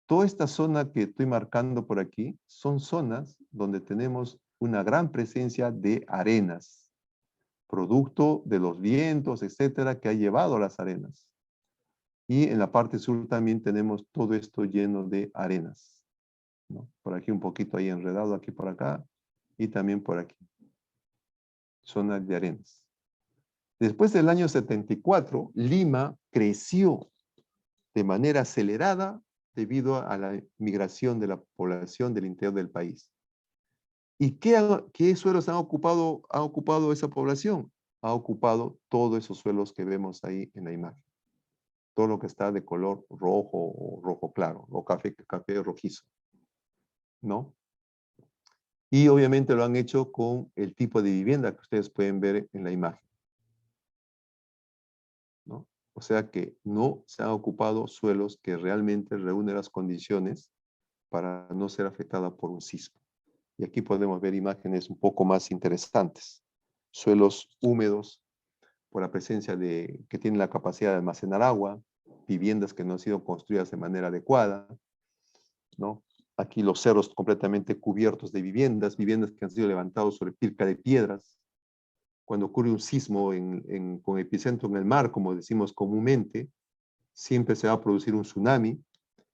Toda esta zona que estoy marcando por aquí son zonas donde tenemos una gran presencia de arenas, producto de los vientos, etcétera, que ha llevado a las arenas. Y en la parte sur también tenemos todo esto lleno de arenas, ¿no? Por aquí un poquito ahí enredado, aquí por acá, y también por aquí. Zonas de arenas. Después del año 74, Lima creció de manera acelerada debido a la migración de la población del interior del país. ¿Y qué suelos ha ocupado esa población? Ha ocupado todos esos suelos que vemos ahí en la imagen. Todo lo que está de color rojo o rojo claro, o café rojizo, ¿no? Y obviamente lo han hecho con el tipo de vivienda que ustedes pueden ver en la imagen, ¿no? O sea que no se han ocupado suelos que realmente reúnen las condiciones para no ser afectada por un sismo. Y aquí podemos ver imágenes un poco más interesantes. Suelos húmedos por la presencia que tienen la capacidad de almacenar agua, viviendas que no han sido construidas de manera adecuada, ¿no? Aquí los cerros completamente cubiertos de viviendas que han sido levantados sobre pilca de piedras. Cuando ocurre un sismo con epicentro en el mar, como decimos comúnmente, siempre se va a producir un tsunami,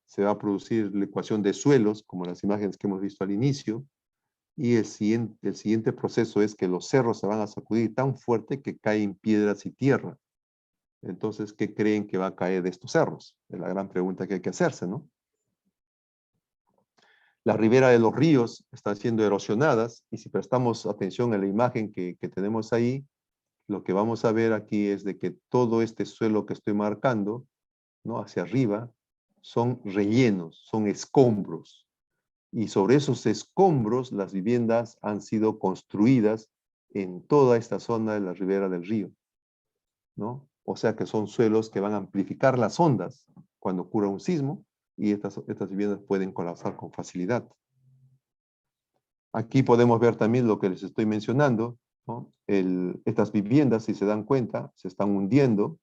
se va a producir la ecuación de suelos, como las imágenes que hemos visto al inicio, y el siguiente proceso es que los cerros se van a sacudir tan fuerte que caen piedras y tierra. Entonces, ¿qué creen que va a caer de estos cerros? Es la gran pregunta que hay que hacerse, ¿no? La ribera de los ríos están siendo erosionadas, y si prestamos atención a la imagen que tenemos ahí, lo que vamos a ver aquí es de que todo este suelo que estoy marcando, ¿no?, hacia arriba, son rellenos, son escombros. Y sobre esos escombros, las viviendas han sido construidas en toda esta zona de la ribera del río, ¿no? O sea que son suelos que van a amplificar las ondas cuando ocurra un sismo, y estas viviendas pueden colapsar con facilidad. Aquí podemos ver también lo que les estoy mencionando, ¿no? Estas viviendas, si se dan cuenta, se están hundiendo,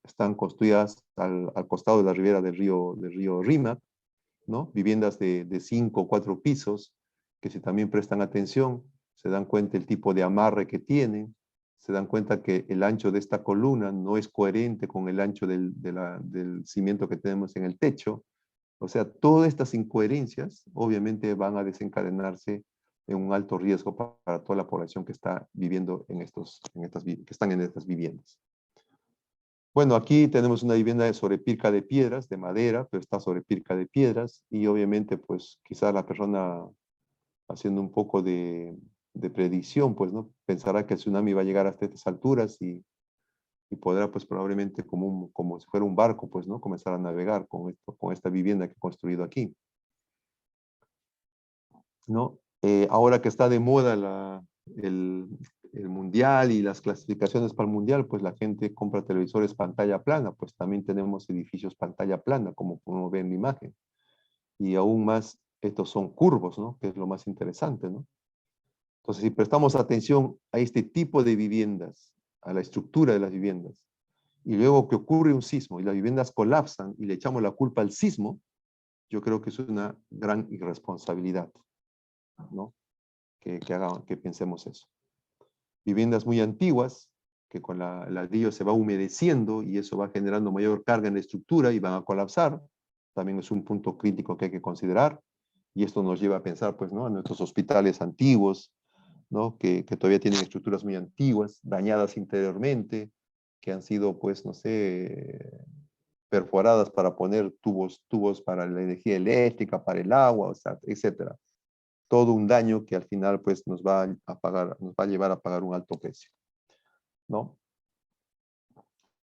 están construidas al costado de la ribera del río Rímac, ¿no? Viviendas de 5 o 4 pisos, que si también prestan atención, se dan cuenta el tipo de amarre que tienen, se dan cuenta que el ancho de esta columna no es coherente con el ancho del cimiento que tenemos en el techo. O sea, todas estas incoherencias obviamente van a desencadenarse en un alto riesgo para toda la población que está viviendo que están en estas viviendas. Bueno, aquí tenemos una vivienda sobre pilca de piedras, de madera, pero está sobre pilca de piedras, y obviamente, pues, quizás la persona, haciendo un poco de predicción, pues, ¿no?, pensará que el tsunami va a llegar hasta estas alturas y podrá, pues, probablemente como si fuera un barco, pues, ¿no?, comenzar a navegar con esta vivienda que he construido aquí, ¿no? Ahora que está de moda el mundial y las clasificaciones para el mundial, pues la gente compra televisores pantalla plana, pues también tenemos edificios pantalla plana, como podemos ver en la imagen. Y aún más, estos son curvos, ¿no?, que es lo más interesante, ¿no? Entonces, si prestamos atención a este tipo de viviendas, a la estructura de las viviendas, y luego que ocurre un sismo y las viviendas colapsan y le echamos la culpa al sismo, yo creo que es una gran irresponsabilidad, ¿no? Que pensemos eso. Viviendas muy antiguas, que con el ladrillo se va humedeciendo y eso va generando mayor carga en la estructura y van a colapsar, también es un punto crítico que hay que considerar. Y esto nos lleva a pensar, pues, ¿no? A nuestros hospitales antiguos, ¿no? Que todavía tienen estructuras muy antiguas, dañadas interiormente, que han sido, pues, no sé, perforadas para poner tubos para la energía eléctrica, para el agua, o sea, etcétera. Todo un daño que al final, pues, nos va a llevar a pagar un alto precio, ¿no?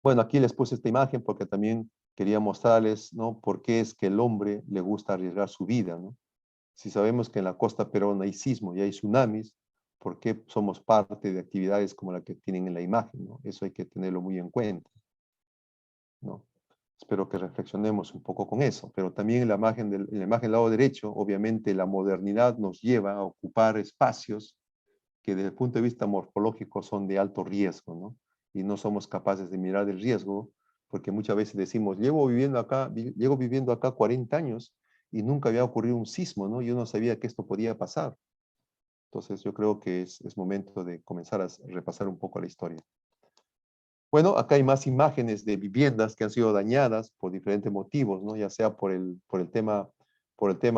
Bueno, aquí les puse esta imagen porque también quería mostrarles, ¿no? Por qué es que el hombre le gusta arriesgar su vida, ¿no? Si sabemos que en la costa peruana hay sismos y hay tsunamis, ¿por qué somos parte de actividades como la que tienen en la imagen, ¿no? Eso hay que tenerlo muy en cuenta, ¿no? Espero que reflexionemos un poco con eso, pero también en la imagen del lado derecho, obviamente la modernidad nos lleva a ocupar espacios que desde el punto de vista morfológico son de alto riesgo, ¿no? Y no somos capaces de mirar el riesgo, porque muchas veces decimos, llevo viviendo acá 40 años y nunca había ocurrido un sismo, ¿no? Yo no sabía que esto podía pasar. Entonces yo creo que es momento de comenzar a repasar un poco la historia. Bueno, acá hay más imágenes de viviendas que han sido dañadas por diferentes motivos, ¿no? Ya sea por el tema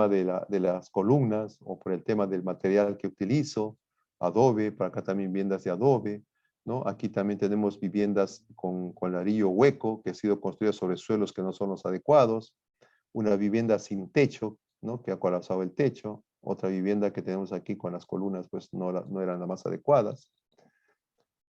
de las columnas o por el tema del material que utilizo, adobe, para acá también viviendas de adobe, ¿no? Aquí también tenemos viviendas con ladrillo hueco que ha sido construidas sobre suelos que no son los adecuados, una vivienda sin techo, ¿no? Que ha colapsado el techo, otra vivienda que tenemos aquí con las columnas pues no eran las más adecuadas.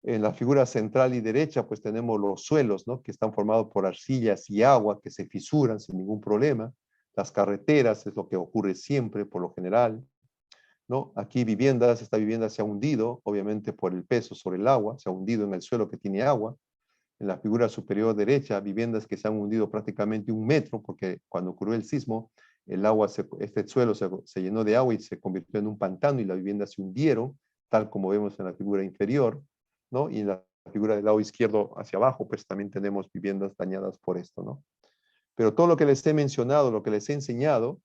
En la figura central y derecha, pues tenemos los suelos, ¿no? Que están formados por arcillas y agua que se fisuran sin ningún problema. Las carreteras es lo que ocurre siempre, por lo general, ¿no? Aquí esta vivienda se ha hundido, obviamente por el peso sobre el agua, se ha hundido en el suelo que tiene agua. En la figura superior derecha, viviendas que se han hundido prácticamente 1 metro, porque cuando ocurrió el sismo, este suelo se llenó de agua y se convirtió en un pantano y las viviendas se hundieron, tal como vemos en la figura inferior, ¿no? Y en la figura del lado izquierdo hacia abajo, pues también tenemos viviendas dañadas por esto, ¿no? Pero todo lo que les he mencionado, lo que les he enseñado,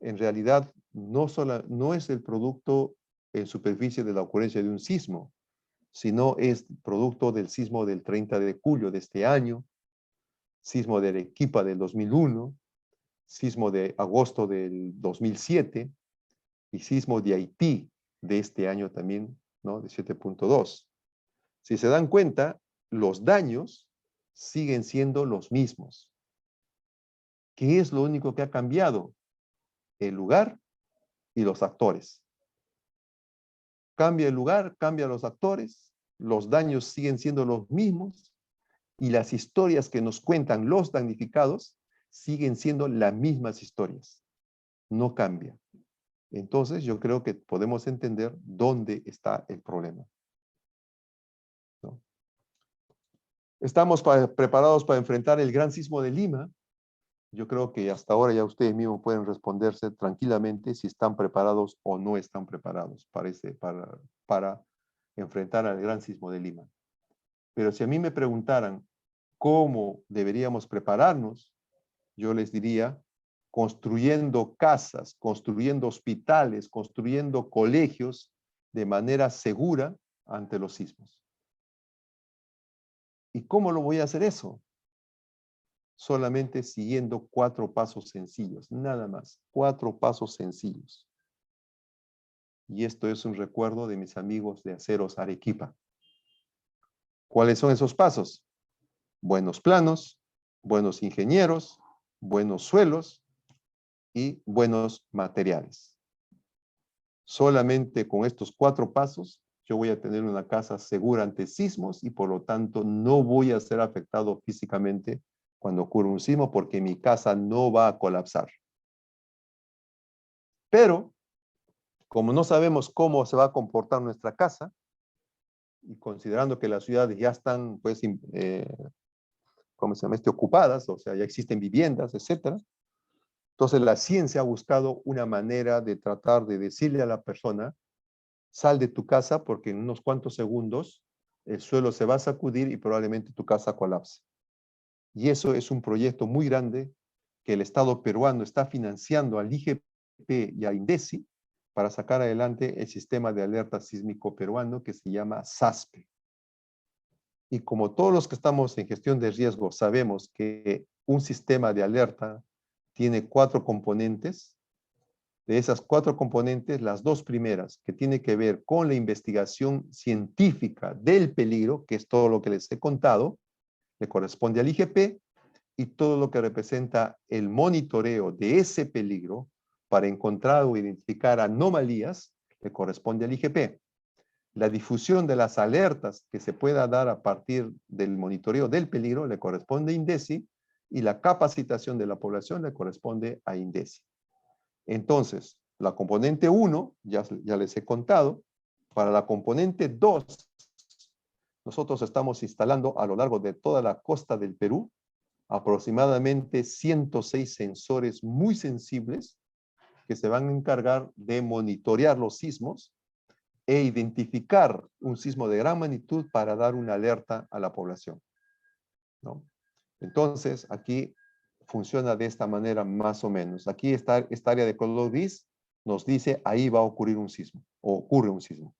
en realidad no es el producto en superficie de la ocurrencia de un sismo, sino es producto del sismo del 30 de julio de este año, sismo de Arequipa del 2001, sismo de agosto del 2007 y sismo de Haití de este año también, ¿no? De 7.2. Si se dan cuenta, los daños siguen siendo los mismos. ¿Qué es lo único que ha cambiado? El lugar y los actores. Cambia el lugar, cambia los actores, los daños siguen siendo los mismos y las historias que nos cuentan los damnificados siguen siendo las mismas historias. No cambia. Entonces yo creo que podemos entender dónde está el problema, ¿no? Estamos preparados para enfrentar el gran sismo de Lima. Yo creo que hasta ahora ya ustedes mismos pueden responderse tranquilamente si están preparados o no están preparados para enfrentar al gran sismo de Lima. Pero si a mí me preguntaran cómo deberíamos prepararnos, yo les diría construyendo casas, construyendo hospitales, construyendo colegios de manera segura ante los sismos. ¿Y cómo lo voy a hacer eso? Solamente siguiendo 4 pasos sencillos, nada más, 4 pasos sencillos. Y esto es un recuerdo de mis amigos de Aceros Arequipa. ¿Cuáles son esos pasos? Buenos planos, buenos ingenieros, buenos suelos y buenos materiales. Solamente con estos 4 pasos yo voy a tener una casa segura ante sismos y por lo tanto no voy a ser afectado físicamente cuando ocurre un sismo porque mi casa no va a colapsar. Pero, como no sabemos cómo se va a comportar nuestra casa, y considerando que las ciudades ya están, pues, ¿cómo se llama? Ocupadas, o sea, ya existen viviendas, etcétera. Entonces la ciencia ha buscado una manera de tratar de decirle a la persona sal de tu casa porque en unos cuantos segundos el suelo se va a sacudir y probablemente tu casa colapse. Y eso es un proyecto muy grande que el Estado peruano está financiando al IGP y a INDECI para sacar adelante el sistema de alerta sísmico peruano que se llama SASPE. Y como todos los que estamos en gestión de riesgo sabemos que un sistema de alerta tiene 4 componentes, de esas 4 componentes, las 2 primeras, que tiene que ver con la investigación científica del peligro, que es todo lo que les he contado, le corresponde al IGP, y todo lo que representa el monitoreo de ese peligro para encontrar o identificar anomalías, le corresponde al IGP. La difusión de las alertas que se pueda dar a partir del monitoreo del peligro le corresponde a INDECI, y la capacitación de la población le corresponde a INDECI. Entonces, la componente 1, ya les he contado. Para la componente 2, nosotros estamos instalando a lo largo de toda la costa del Perú aproximadamente 106 sensores muy sensibles que se van a encargar de monitorear los sismos e identificar un sismo de gran magnitud para dar una alerta a la población, ¿no? Entonces, aquí funciona de esta manera más o menos. Aquí está esta área de color gris, nos dice ahí va a ocurrir un sismo, o ocurre un sismo.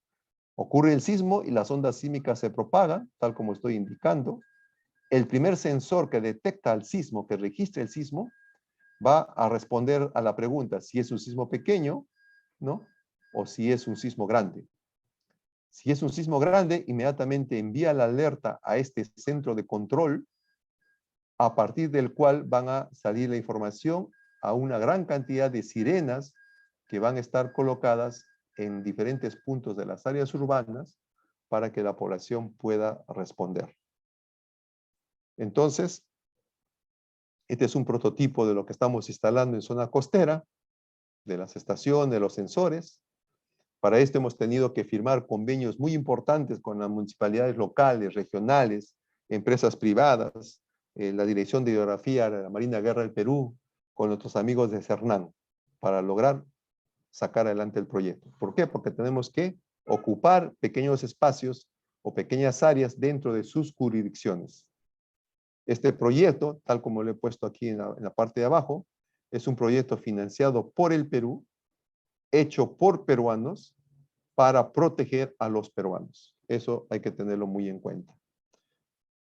Ocurre el sismo y las ondas sísmicas se propagan, tal como estoy indicando. El primer sensor que detecta el sismo, que registra el sismo, va a responder a la pregunta si es un sismo pequeño, ¿no? O si es un sismo grande. Si es un sismo grande, inmediatamente envía la alerta a este centro de control, a partir del cual van a salir la información a una gran cantidad de sirenas que van a estar colocadas en diferentes puntos de las áreas urbanas para que la población pueda responder. Entonces, este es un prototipo de lo que estamos instalando en zona costera, de las estaciones, de los sensores. Para esto hemos tenido que firmar convenios muy importantes con las municipalidades locales, regionales, empresas privadas, la Dirección de Hidrografía de la Marina Guerra del Perú, con nuestros amigos de Cernán, para lograr sacar adelante el proyecto. ¿Por qué? Porque tenemos que ocupar pequeños espacios o pequeñas áreas dentro de sus jurisdicciones. Este proyecto, tal como lo he puesto aquí en la parte de abajo, es un proyecto financiado por el Perú, hecho por peruanos, para proteger a los peruanos. Eso hay que tenerlo muy en cuenta.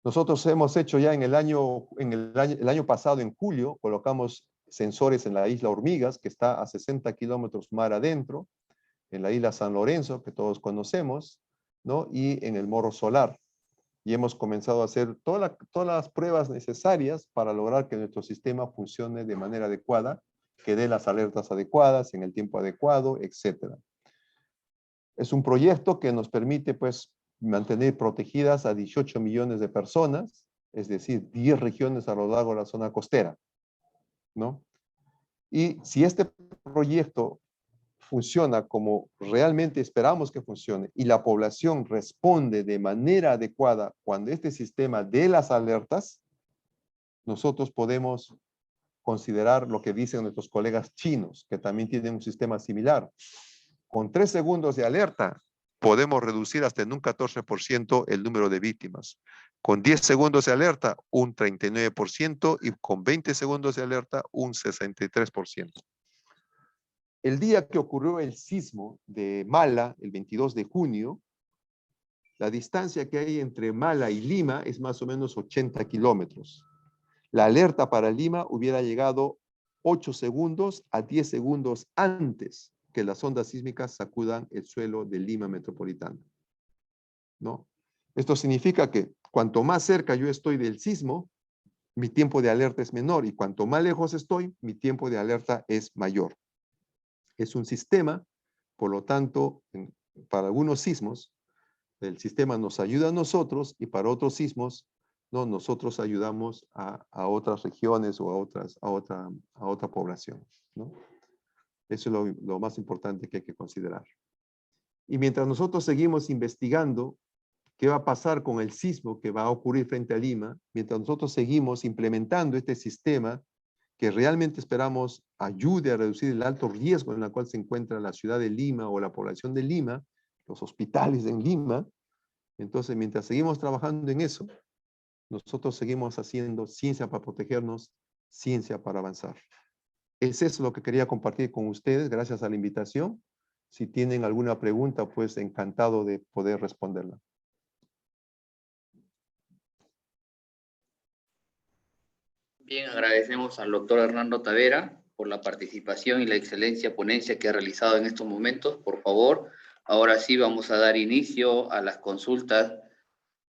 Nosotros hemos hecho ya el año pasado, en julio, colocamos sensores en la isla Hormigas, que está a 60 kilómetros mar adentro, en la isla San Lorenzo, que todos conocemos, ¿no? Y en el Morro Solar. Y hemos comenzado a hacer todas las pruebas necesarias para lograr que nuestro sistema funcione de manera adecuada, que dé las alertas adecuadas, en el tiempo adecuado, etc. Es un proyecto que nos permite, pues, mantener protegidas a 18 millones de personas, es decir, 10 regiones a lo largo de la zona costera, ¿no? Y si este proyecto funciona como realmente esperamos que funcione y la población responde de manera adecuada cuando este sistema dé las alertas, nosotros podemos considerar lo que dicen nuestros colegas chinos, que también tienen un sistema similar. Con 3 segundos de alerta, podemos reducir hasta en un 14% el número de víctimas. Con 10 segundos de alerta, un 39%, y con 20 segundos de alerta, un 63%. El día que ocurrió el sismo de Mala, el 22 de junio, la distancia que hay entre Mala y Lima es más o menos 80 kilómetros. La alerta para Lima hubiera llegado 8 segundos a 10 segundos antes que las ondas sísmicas sacudan el suelo de Lima metropolitana, ¿no? Esto significa que cuanto más cerca yo estoy del sismo, mi tiempo de alerta es menor, y cuanto más lejos estoy, mi tiempo de alerta es mayor. Es un sistema, por lo tanto, para algunos sismos, el sistema nos ayuda a nosotros, y para otros sismos, no, nosotros ayudamos a otras regiones o a otra población, ¿no? Eso es lo más importante que hay que considerar. Y mientras nosotros seguimos investigando qué va a pasar con el sismo que va a ocurrir frente a Lima, mientras nosotros seguimos implementando este sistema que realmente esperamos ayude a reducir el alto riesgo en el cual se encuentra la ciudad de Lima o la población de Lima, los hospitales en Lima. Entonces, mientras seguimos trabajando en eso, nosotros seguimos haciendo ciencia para protegernos, ciencia para avanzar. Eso es lo que quería compartir con ustedes, gracias a la invitación. Si tienen alguna pregunta, pues encantado de poder responderla. Bien, agradecemos al doctor Hernando Tavera por la participación y la excelente ponencia que ha realizado en estos momentos. Por favor, ahora sí vamos a dar inicio a las consultas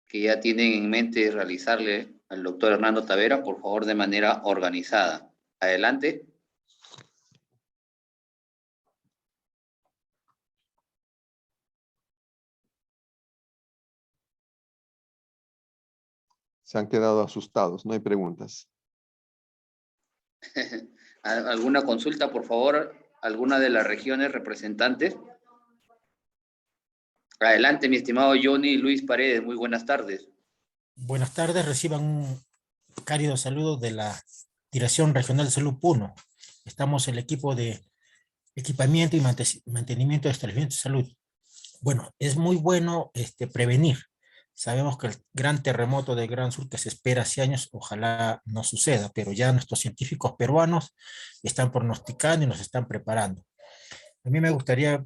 que ya tienen en mente realizarle al doctor Hernando Tavera, por favor, de manera organizada. Adelante. Se han quedado asustados, no hay preguntas. ¿Alguna consulta, por favor? ¿Alguna de las regiones representantes? Adelante, mi estimado Johnny Luis Paredes. Muy buenas tardes. Buenas tardes, reciban un cálido saludo de la Dirección Regional de Salud Puno. Estamos el equipo de equipamiento y mantenimiento de establecimientos de salud. Bueno, es muy bueno prevenir. Sabemos que el gran terremoto del Gran Sur que se espera hace años, ojalá no suceda, pero ya nuestros científicos peruanos están pronosticando y nos están preparando. A mí me gustaría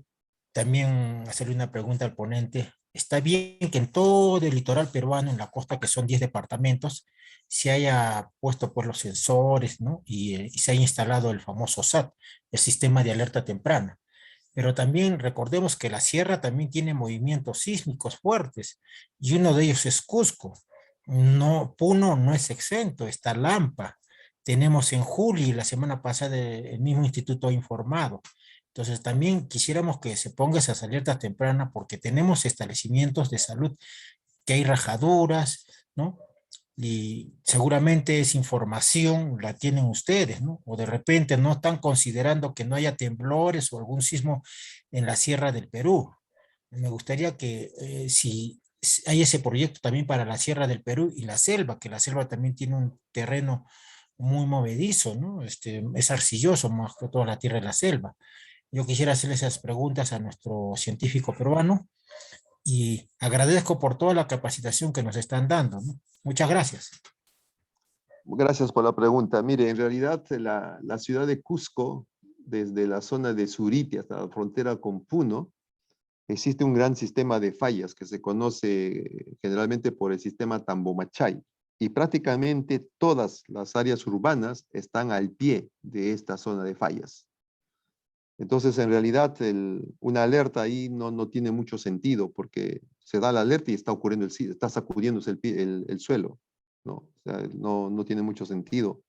también hacerle una pregunta al ponente. Está bien que en todo el litoral peruano, en la costa, que son 10 departamentos, se haya puesto pues los sensores, ¿no? Y se haya instalado el famoso SAT, el sistema de alerta temprana. Pero también recordemos que la sierra también tiene movimientos sísmicos fuertes, y uno de ellos es Cusco. No, Puno no es exento, está Lampa. Tenemos en Juli, la semana pasada, el mismo instituto ha informado. Entonces también quisiéramos que se ponga esas alertas tempranas, porque tenemos establecimientos de salud que hay rajaduras, ¿no? Y seguramente esa información la tienen ustedes, ¿no? O de repente no están considerando que no haya temblores o algún sismo en la Sierra del Perú. Me gustaría que si hay ese proyecto también para la Sierra del Perú y la selva, que la selva también tiene un terreno muy movedizo, ¿no? Es arcilloso más que toda la tierra de la selva. Yo quisiera hacerle esas preguntas a nuestro científico peruano y agradezco por toda la capacitación que nos están dando, ¿no? Muchas gracias. Gracias por la pregunta. Mire, en realidad la ciudad de Cusco, desde la zona de Suriti hasta la frontera con Puno, existe un gran sistema de fallas que se conoce generalmente por el sistema Tambomachay. Y prácticamente todas las áreas urbanas están al pie de esta zona de fallas. Entonces, en realidad, una alerta ahí no tiene mucho sentido, porque se da la alerta y está ocurriendo está sacudiéndose el suelo, ¿no? O sea, no tiene mucho sentido,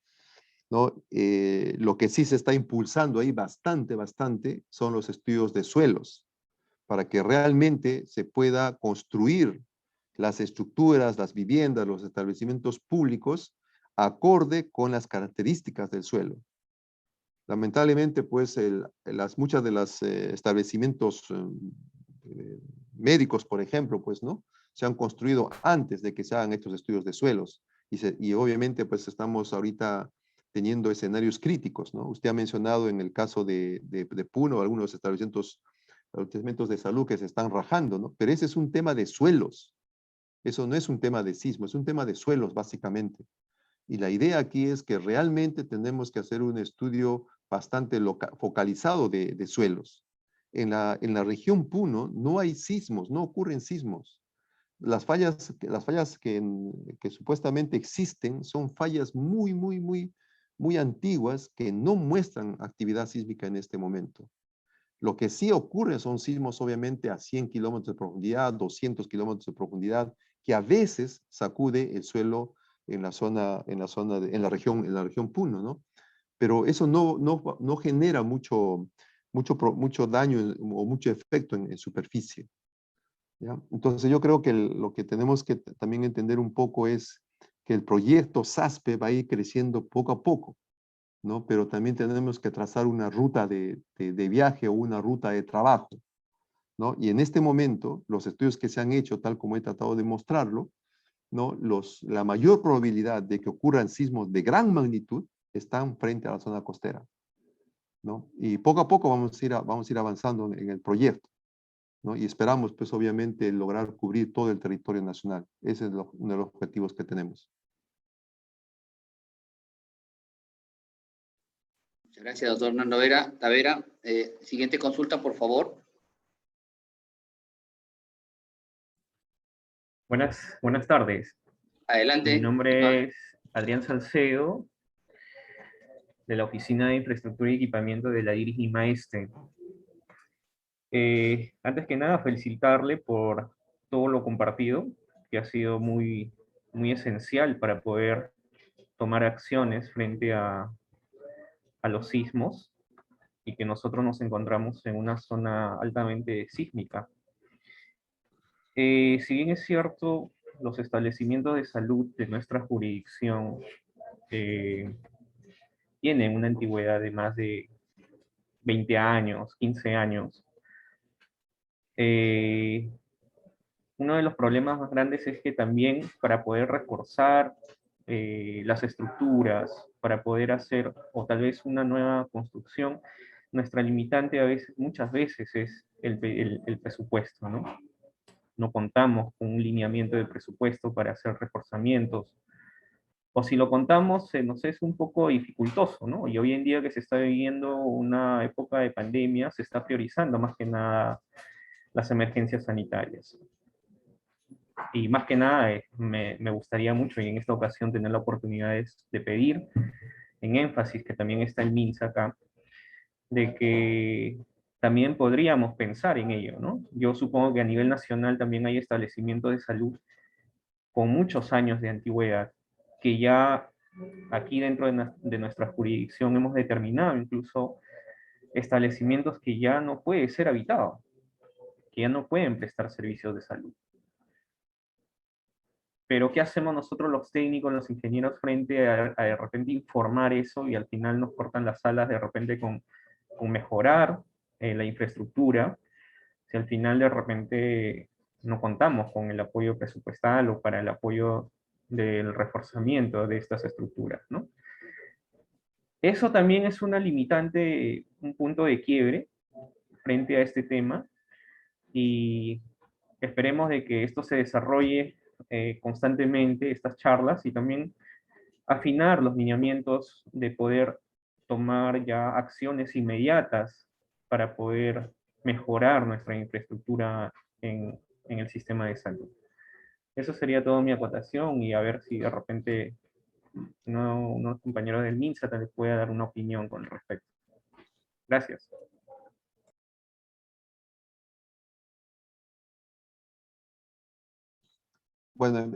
¿no? Lo que sí se está impulsando ahí bastante, son los estudios de suelos, para que realmente se pueda construir las estructuras, las viviendas, los establecimientos públicos, acorde con las características del suelo. Lamentablemente, pues, muchas de los establecimientos médicos, por ejemplo, pues, ¿no? Se han construido antes de que se hagan estos estudios de suelos. Y obviamente, pues, estamos ahorita teniendo escenarios críticos, ¿no? Usted ha mencionado en el caso de Puno, algunos establecimientos de salud que se están rajando, ¿no? Pero ese es un tema de suelos. Eso no es un tema de sismo, es un tema de suelos, básicamente. Y la idea aquí es que realmente tenemos que hacer un estudio bastante focalizado de suelos. En la región Puno no hay sismos, no ocurren sismos. Las fallas que supuestamente existen son fallas muy antiguas que no muestran actividad sísmica en este momento. Lo que sí ocurre son sismos obviamente a 100 kilómetros de profundidad, 200 kilómetros de profundidad, que a veces sacude el suelo en la región Puno, ¿no? Pero eso no genera mucho daño o mucho efecto en superficie, ¿ya? Entonces yo creo que lo que tenemos que también entender un poco es que el proyecto SASPE va a ir creciendo poco a poco, ¿no? Pero también tenemos que trazar una ruta de viaje o una ruta de trabajo, ¿no? Y en este momento, los estudios que se han hecho, tal como he tratado de mostrarlo, ¿no? La mayor probabilidad de que ocurran sismos de gran magnitud están frente a la zona costera, ¿no? Y poco a poco vamos a ir avanzando en el proyecto, ¿no? Y esperamos, pues obviamente, lograr cubrir todo el territorio nacional. Ese es uno de los objetivos que tenemos. Muchas gracias, doctor Hernando Tavera. Siguiente consulta, por favor. Buenas tardes. Adelante. Mi nombre es Adrián Salcedo, de la Oficina de Infraestructura y Equipamiento de la IRIS y Maestre. Antes que nada, felicitarle por todo lo compartido, que ha sido muy esencial para poder tomar acciones frente a los sismos, y que nosotros nos encontramos en una zona altamente sísmica. Si bien es cierto, los establecimientos de salud de nuestra jurisdicción tienen una antigüedad de más de 20 años, 15 años, uno de los problemas más grandes es que también para poder reforzar las estructuras, para poder hacer, o tal vez una nueva construcción, nuestra limitante muchas veces es el presupuesto, ¿no? No contamos con un lineamiento de presupuesto para hacer reforzamientos, o si lo contamos, se nos es un poco dificultoso, ¿no? Y hoy en día que se está viviendo una época de pandemia, se está priorizando más que nada las emergencias sanitarias. Y más que nada, me gustaría mucho, y en esta ocasión tener la oportunidad de pedir, en énfasis, que también está el MINSA acá, de que también podríamos pensar en ello, ¿no? Yo supongo que a nivel nacional también hay establecimientos de salud con muchos años de antigüedad, que ya aquí dentro de nuestra jurisdicción hemos determinado incluso establecimientos que ya no pueden ser habitados, que ya no pueden prestar servicios de salud. Pero ¿qué hacemos nosotros los técnicos, los ingenieros, frente a de repente informar eso, y al final nos cortan las alas de repente con mejorar la infraestructura, si al final de repente no contamos con el apoyo presupuestal o para el apoyo del reforzamiento de estas estructuras, ¿no? Eso también es una limitante, un punto de quiebre frente a este tema, y esperemos de que esto se desarrolle constantemente, estas charlas, y también afinar los lineamientos de poder tomar ya acciones inmediatas para poder mejorar nuestra infraestructura en el sistema de salud. Eso sería toda mi acotación, y a ver si de repente unos compañeros del MINSA tal vez pueda dar una opinión con respecto. Gracias. Bueno,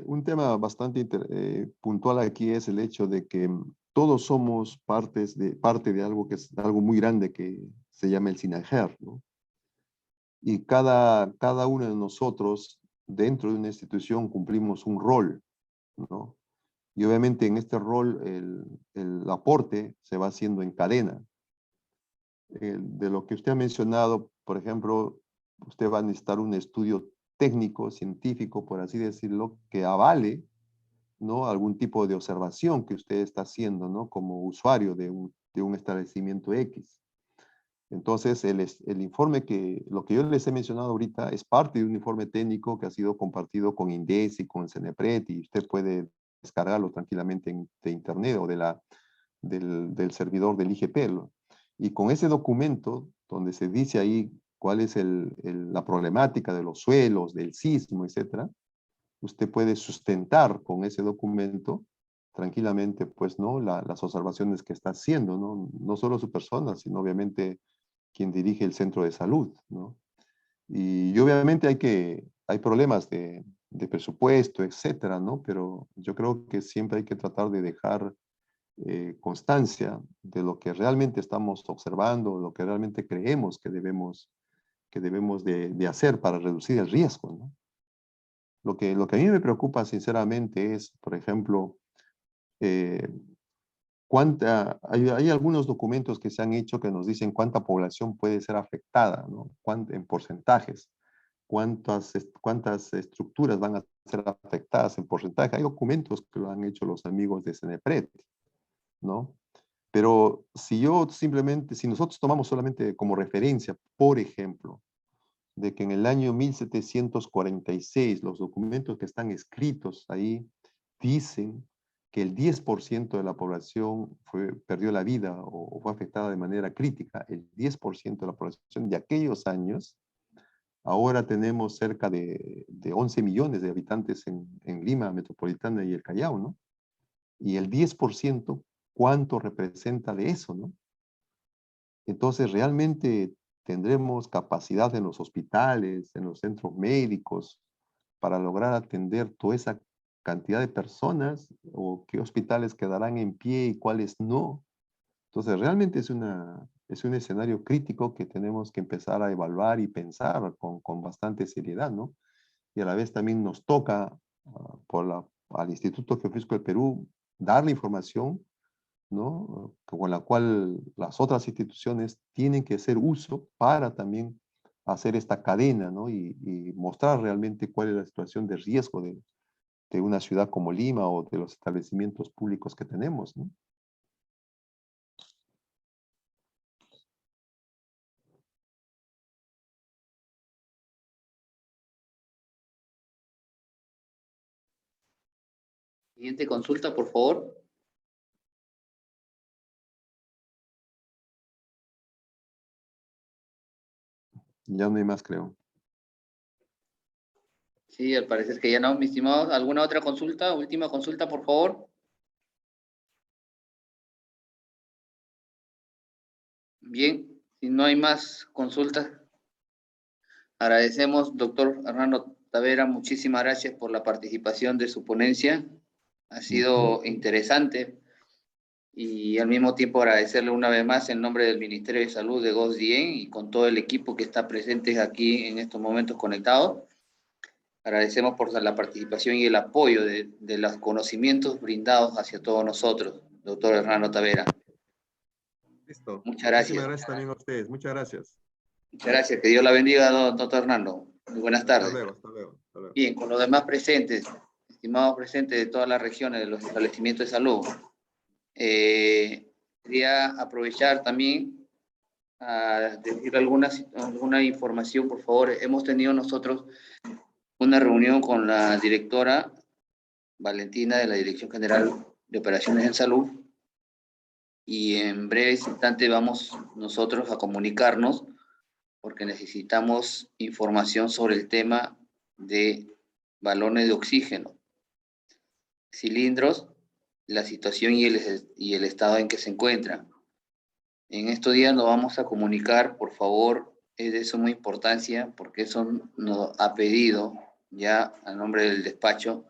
un tema bastante puntual aquí es el hecho de que todos somos parte de algo que es algo muy grande que se llama el SINAGER, ¿no? Y cada uno de nosotros dentro de una institución cumplimos un rol, ¿no? Y obviamente en este rol el aporte se va haciendo en cadena. De lo que usted ha mencionado, por ejemplo, usted va a necesitar un estudio técnico, científico, por así decirlo, que avale, ¿no?, algún tipo de observación que usted está haciendo, ¿no?, como usuario de un establecimiento X. Entonces, el informe lo que yo les he mencionado ahorita es parte de un informe técnico que ha sido compartido con INDECI, con CENEPRED, y usted puede descargarlo tranquilamente de internet o del servidor del IGP, ¿no? Y con ese documento, donde se dice ahí cuál es la problemática de los suelos, del sismo, etcétera, usted puede sustentar con ese documento tranquilamente, pues, ¿no?, las observaciones que está haciendo, ¿no? No solo su persona, sino obviamente quien dirige el centro de salud, ¿no? Y obviamente hay problemas de presupuesto, etcétera, ¿no? Pero yo creo que siempre hay que tratar de dejar constancia de lo que realmente estamos observando, lo que realmente creemos que debemos de hacer para reducir el riesgo, ¿no? Lo que a mí me preocupa sinceramente es, por ejemplo, hay algunos documentos que se han hecho que nos dicen cuánta población puede ser afectada, ¿no? En porcentajes, cuántas estructuras van a ser afectadas en porcentaje. Hay documentos que lo han hecho los amigos de CENEPRED, ¿no? Pero si nosotros tomamos solamente como referencia, por ejemplo, de que en el año 1746 los documentos que están escritos ahí dicen que el 10% de la población perdió la vida o fue afectada de manera crítica, el 10% de la población de aquellos años. Ahora tenemos cerca de 11 millones de habitantes en Lima metropolitana y el Callao, ¿no? Y el 10%, ¿cuánto representa de eso, no? Entonces, realmente tendremos capacidad en los hospitales, en los centros médicos, para lograr atender toda esa cantidad de personas, o qué hospitales quedarán en pie y cuáles no. Entonces, realmente es un escenario crítico que tenemos que empezar a evaluar y pensar con bastante seriedad, ¿no? Y a la vez también nos toca, al Instituto Geofísico del Perú, dar la información, ¿no? Con la cual las otras instituciones tienen que hacer uso para también hacer esta cadena, ¿no? Y mostrar realmente cuál es la situación de riesgo de una ciudad como Lima o de los establecimientos públicos que tenemos, ¿no? Siguiente consulta, por favor. Ya no hay más, creo. Sí, al parecer que ya no, mi estimado. ¿Alguna otra consulta? Última consulta, por favor. Bien, si no hay más consultas, agradecemos, doctor Hernando Tavera, muchísimas gracias por la participación de su ponencia. Ha sido interesante y al mismo tiempo agradecerle una vez más en nombre del Ministerio de Salud de GOSDIEN y con todo el equipo que está presente aquí en estos momentos conectados. Agradecemos por la participación y el apoyo de los conocimientos brindados hacia todos nosotros, doctor Hernando Tavera. Listo. Muchas gracias. Muchísimas gracias también a ustedes. Muchas gracias. Muchas gracias. Que Dios la bendiga, doctor Hernando. Muy buenas tardes. Hasta luego, hasta luego, hasta luego. Bien, con los demás presentes, estimados presentes de todas las regiones de los establecimientos de salud, quería aprovechar también a decir alguna información, por favor. Hemos tenido nosotros una reunión con la directora Valentina de la Dirección General de Operaciones en Salud y en breves instantes vamos nosotros a comunicarnos porque necesitamos información sobre el tema de balones de oxígeno, cilindros, la situación y el estado en que se encuentran. En estos días nos vamos a comunicar, por favor, es de suma importancia porque eso nos ha pedido ya a nombre del despacho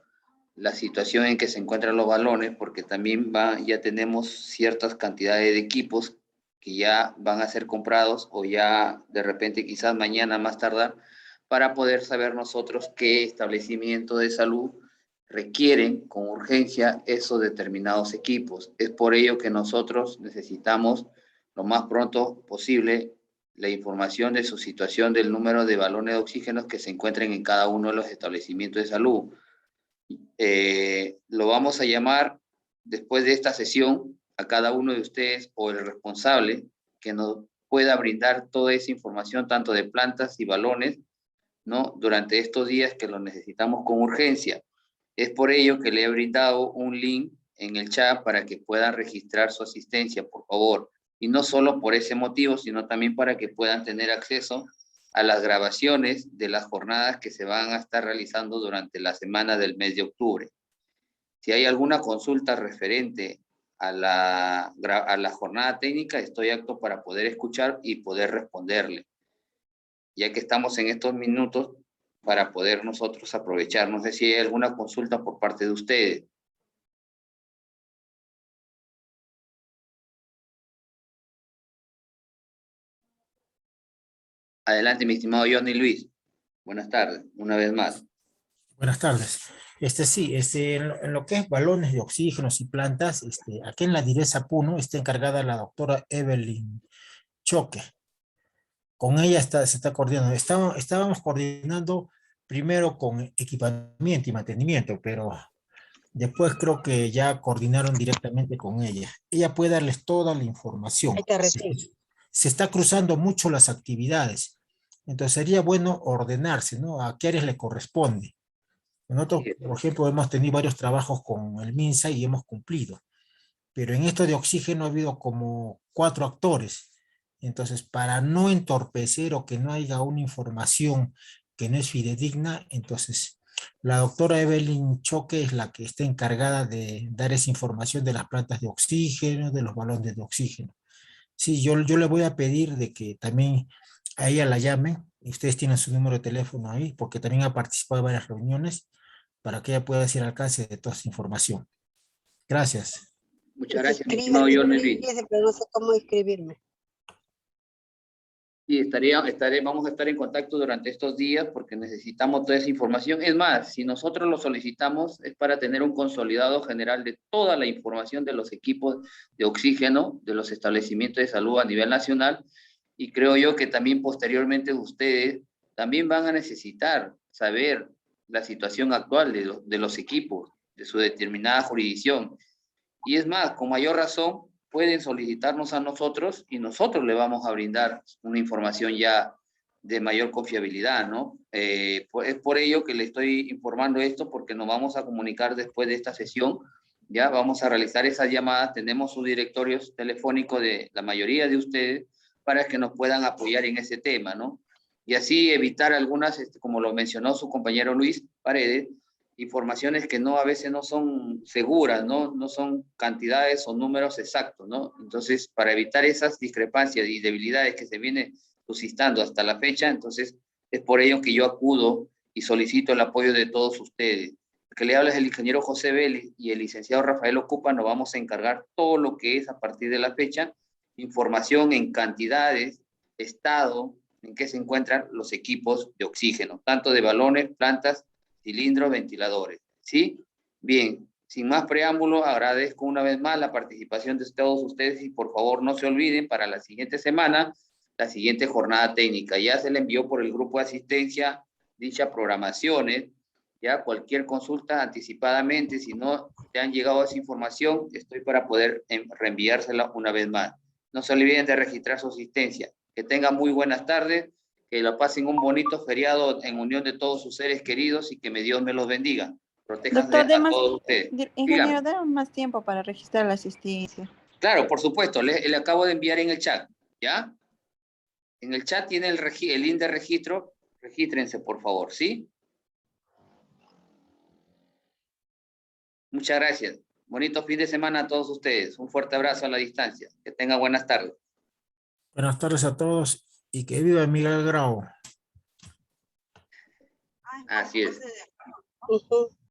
la situación en que se encuentran los balones, porque también ya tenemos ciertas cantidades de equipos que ya van a ser comprados o ya de repente quizás mañana más tardar para poder saber nosotros qué establecimiento de salud requieren con urgencia esos determinados equipos. Es por ello que nosotros necesitamos lo más pronto posible la información de su situación del número de balones de oxígeno que se encuentren en cada uno de los establecimientos de salud. Lo vamos a llamar después de esta sesión a cada uno de ustedes o el responsable que nos pueda brindar toda esa información, tanto de plantas y balones, ¿no? Durante estos días que lo necesitamos con urgencia. Es por ello que le he brindado un link en el chat para que puedan registrar su asistencia, por favor. Y no solo por ese motivo, sino también para que puedan tener acceso a las grabaciones de las jornadas que se van a estar realizando durante la semana del mes de octubre. Si hay alguna consulta referente a la jornada técnica, estoy apto para poder escuchar y poder responderle, ya que estamos en estos minutos para poder nosotros aprovechar. No sé si hay alguna consulta por parte de ustedes. Adelante, mi estimado Johnny Luis. Buenas tardes, una vez más. Buenas tardes. Sí, en lo que es balones de oxígenos y plantas, aquí en la Direza Puno está encargada la doctora Evelyn Choque. Con ella se está coordinando. Estábamos coordinando primero con equipamiento y mantenimiento, pero Después creo que ya coordinaron directamente con ella. Ella puede darles toda la información. Ahí está recién. Se está cruzando mucho las actividades. Entonces sería bueno ordenarse, ¿no? A qué áreas le corresponde. Nosotros, por ejemplo, hemos tenido varios trabajos con el MINSA y hemos cumplido. Pero en esto de oxígeno ha habido como 4 actores. Entonces, para no entorpecer o que no haya una información que no es fidedigna, entonces la doctora Evelyn Choque es la que está encargada de dar esa información de las plantas de oxígeno, de los balones de oxígeno. Sí, yo le voy a pedir de que también a ella la llamen, y ustedes tienen su número de teléfono ahí, porque también ha participado en varias reuniones, para que ella pueda hacer alcance de toda esa información. Gracias. Muchas Se gracias, mi escribe, estimado se John Luis. escribe, pero no sé cómo escribirme. Sí, vamos a estar en contacto durante estos días porque necesitamos toda esa información. Es más, si nosotros lo solicitamos es para tener un consolidado general de toda la información de los equipos de oxígeno, de los establecimientos de salud a nivel nacional, y creo yo que también posteriormente ustedes también van a necesitar saber la situación actual de los equipos, de su determinada jurisdicción. Y es más, con mayor razón, pueden solicitarnos a nosotros y nosotros le vamos a brindar una información ya de mayor confiabilidad, ¿no? Es por ello que le estoy informando esto, porque nos vamos a comunicar después de esta sesión, ya vamos a realizar esas llamadas, tenemos sus directorios telefónicos de la mayoría de ustedes para que nos puedan apoyar en ese tema, ¿no? Y así evitar algunas, como lo mencionó su compañero Luis Paredes, informaciones que no a veces no son seguras, no son cantidades o números exactos, ¿no? Entonces, para evitar esas discrepancias y debilidades que se vienen suscitando hasta la fecha, entonces es por ello que yo acudo y solicito el apoyo de todos ustedes. El que le habla es el ingeniero José Vélez y el licenciado Rafael Ocupa. Nos vamos a encargar todo lo que es a partir de la fecha, información en cantidades, estado, en qué se encuentran los equipos de oxígeno, tanto de balones, plantas, cilindros, ventiladores, ¿sí? Bien, sin más preámbulo, agradezco una vez más la participación de todos ustedes y por favor no se olviden para la siguiente semana, la siguiente jornada técnica. Ya se le envió por el grupo de asistencia dicha programaciones, ya cualquier consulta anticipadamente, si no te han llegado esa información, estoy para poder reenviársela una vez más. No se olviden de registrar su asistencia. Que tengan muy buenas tardes, que la pasen un bonito feriado en unión de todos sus seres queridos y que Dios me los bendiga. Protéjanse Doctor, a todos ustedes. ingeniero, Dígame. dame más tiempo para registrar la asistencia. Claro, por supuesto, le acabo de enviar en el chat, ¿ya? En el chat tiene el link de registro, regístrense por favor, ¿sí? Muchas gracias. Bonito fin de semana a todos ustedes. Un fuerte abrazo a la distancia. Que tengan buenas tardes. Buenas tardes a todos y que viva Miguel Grau. Así es. Ujú.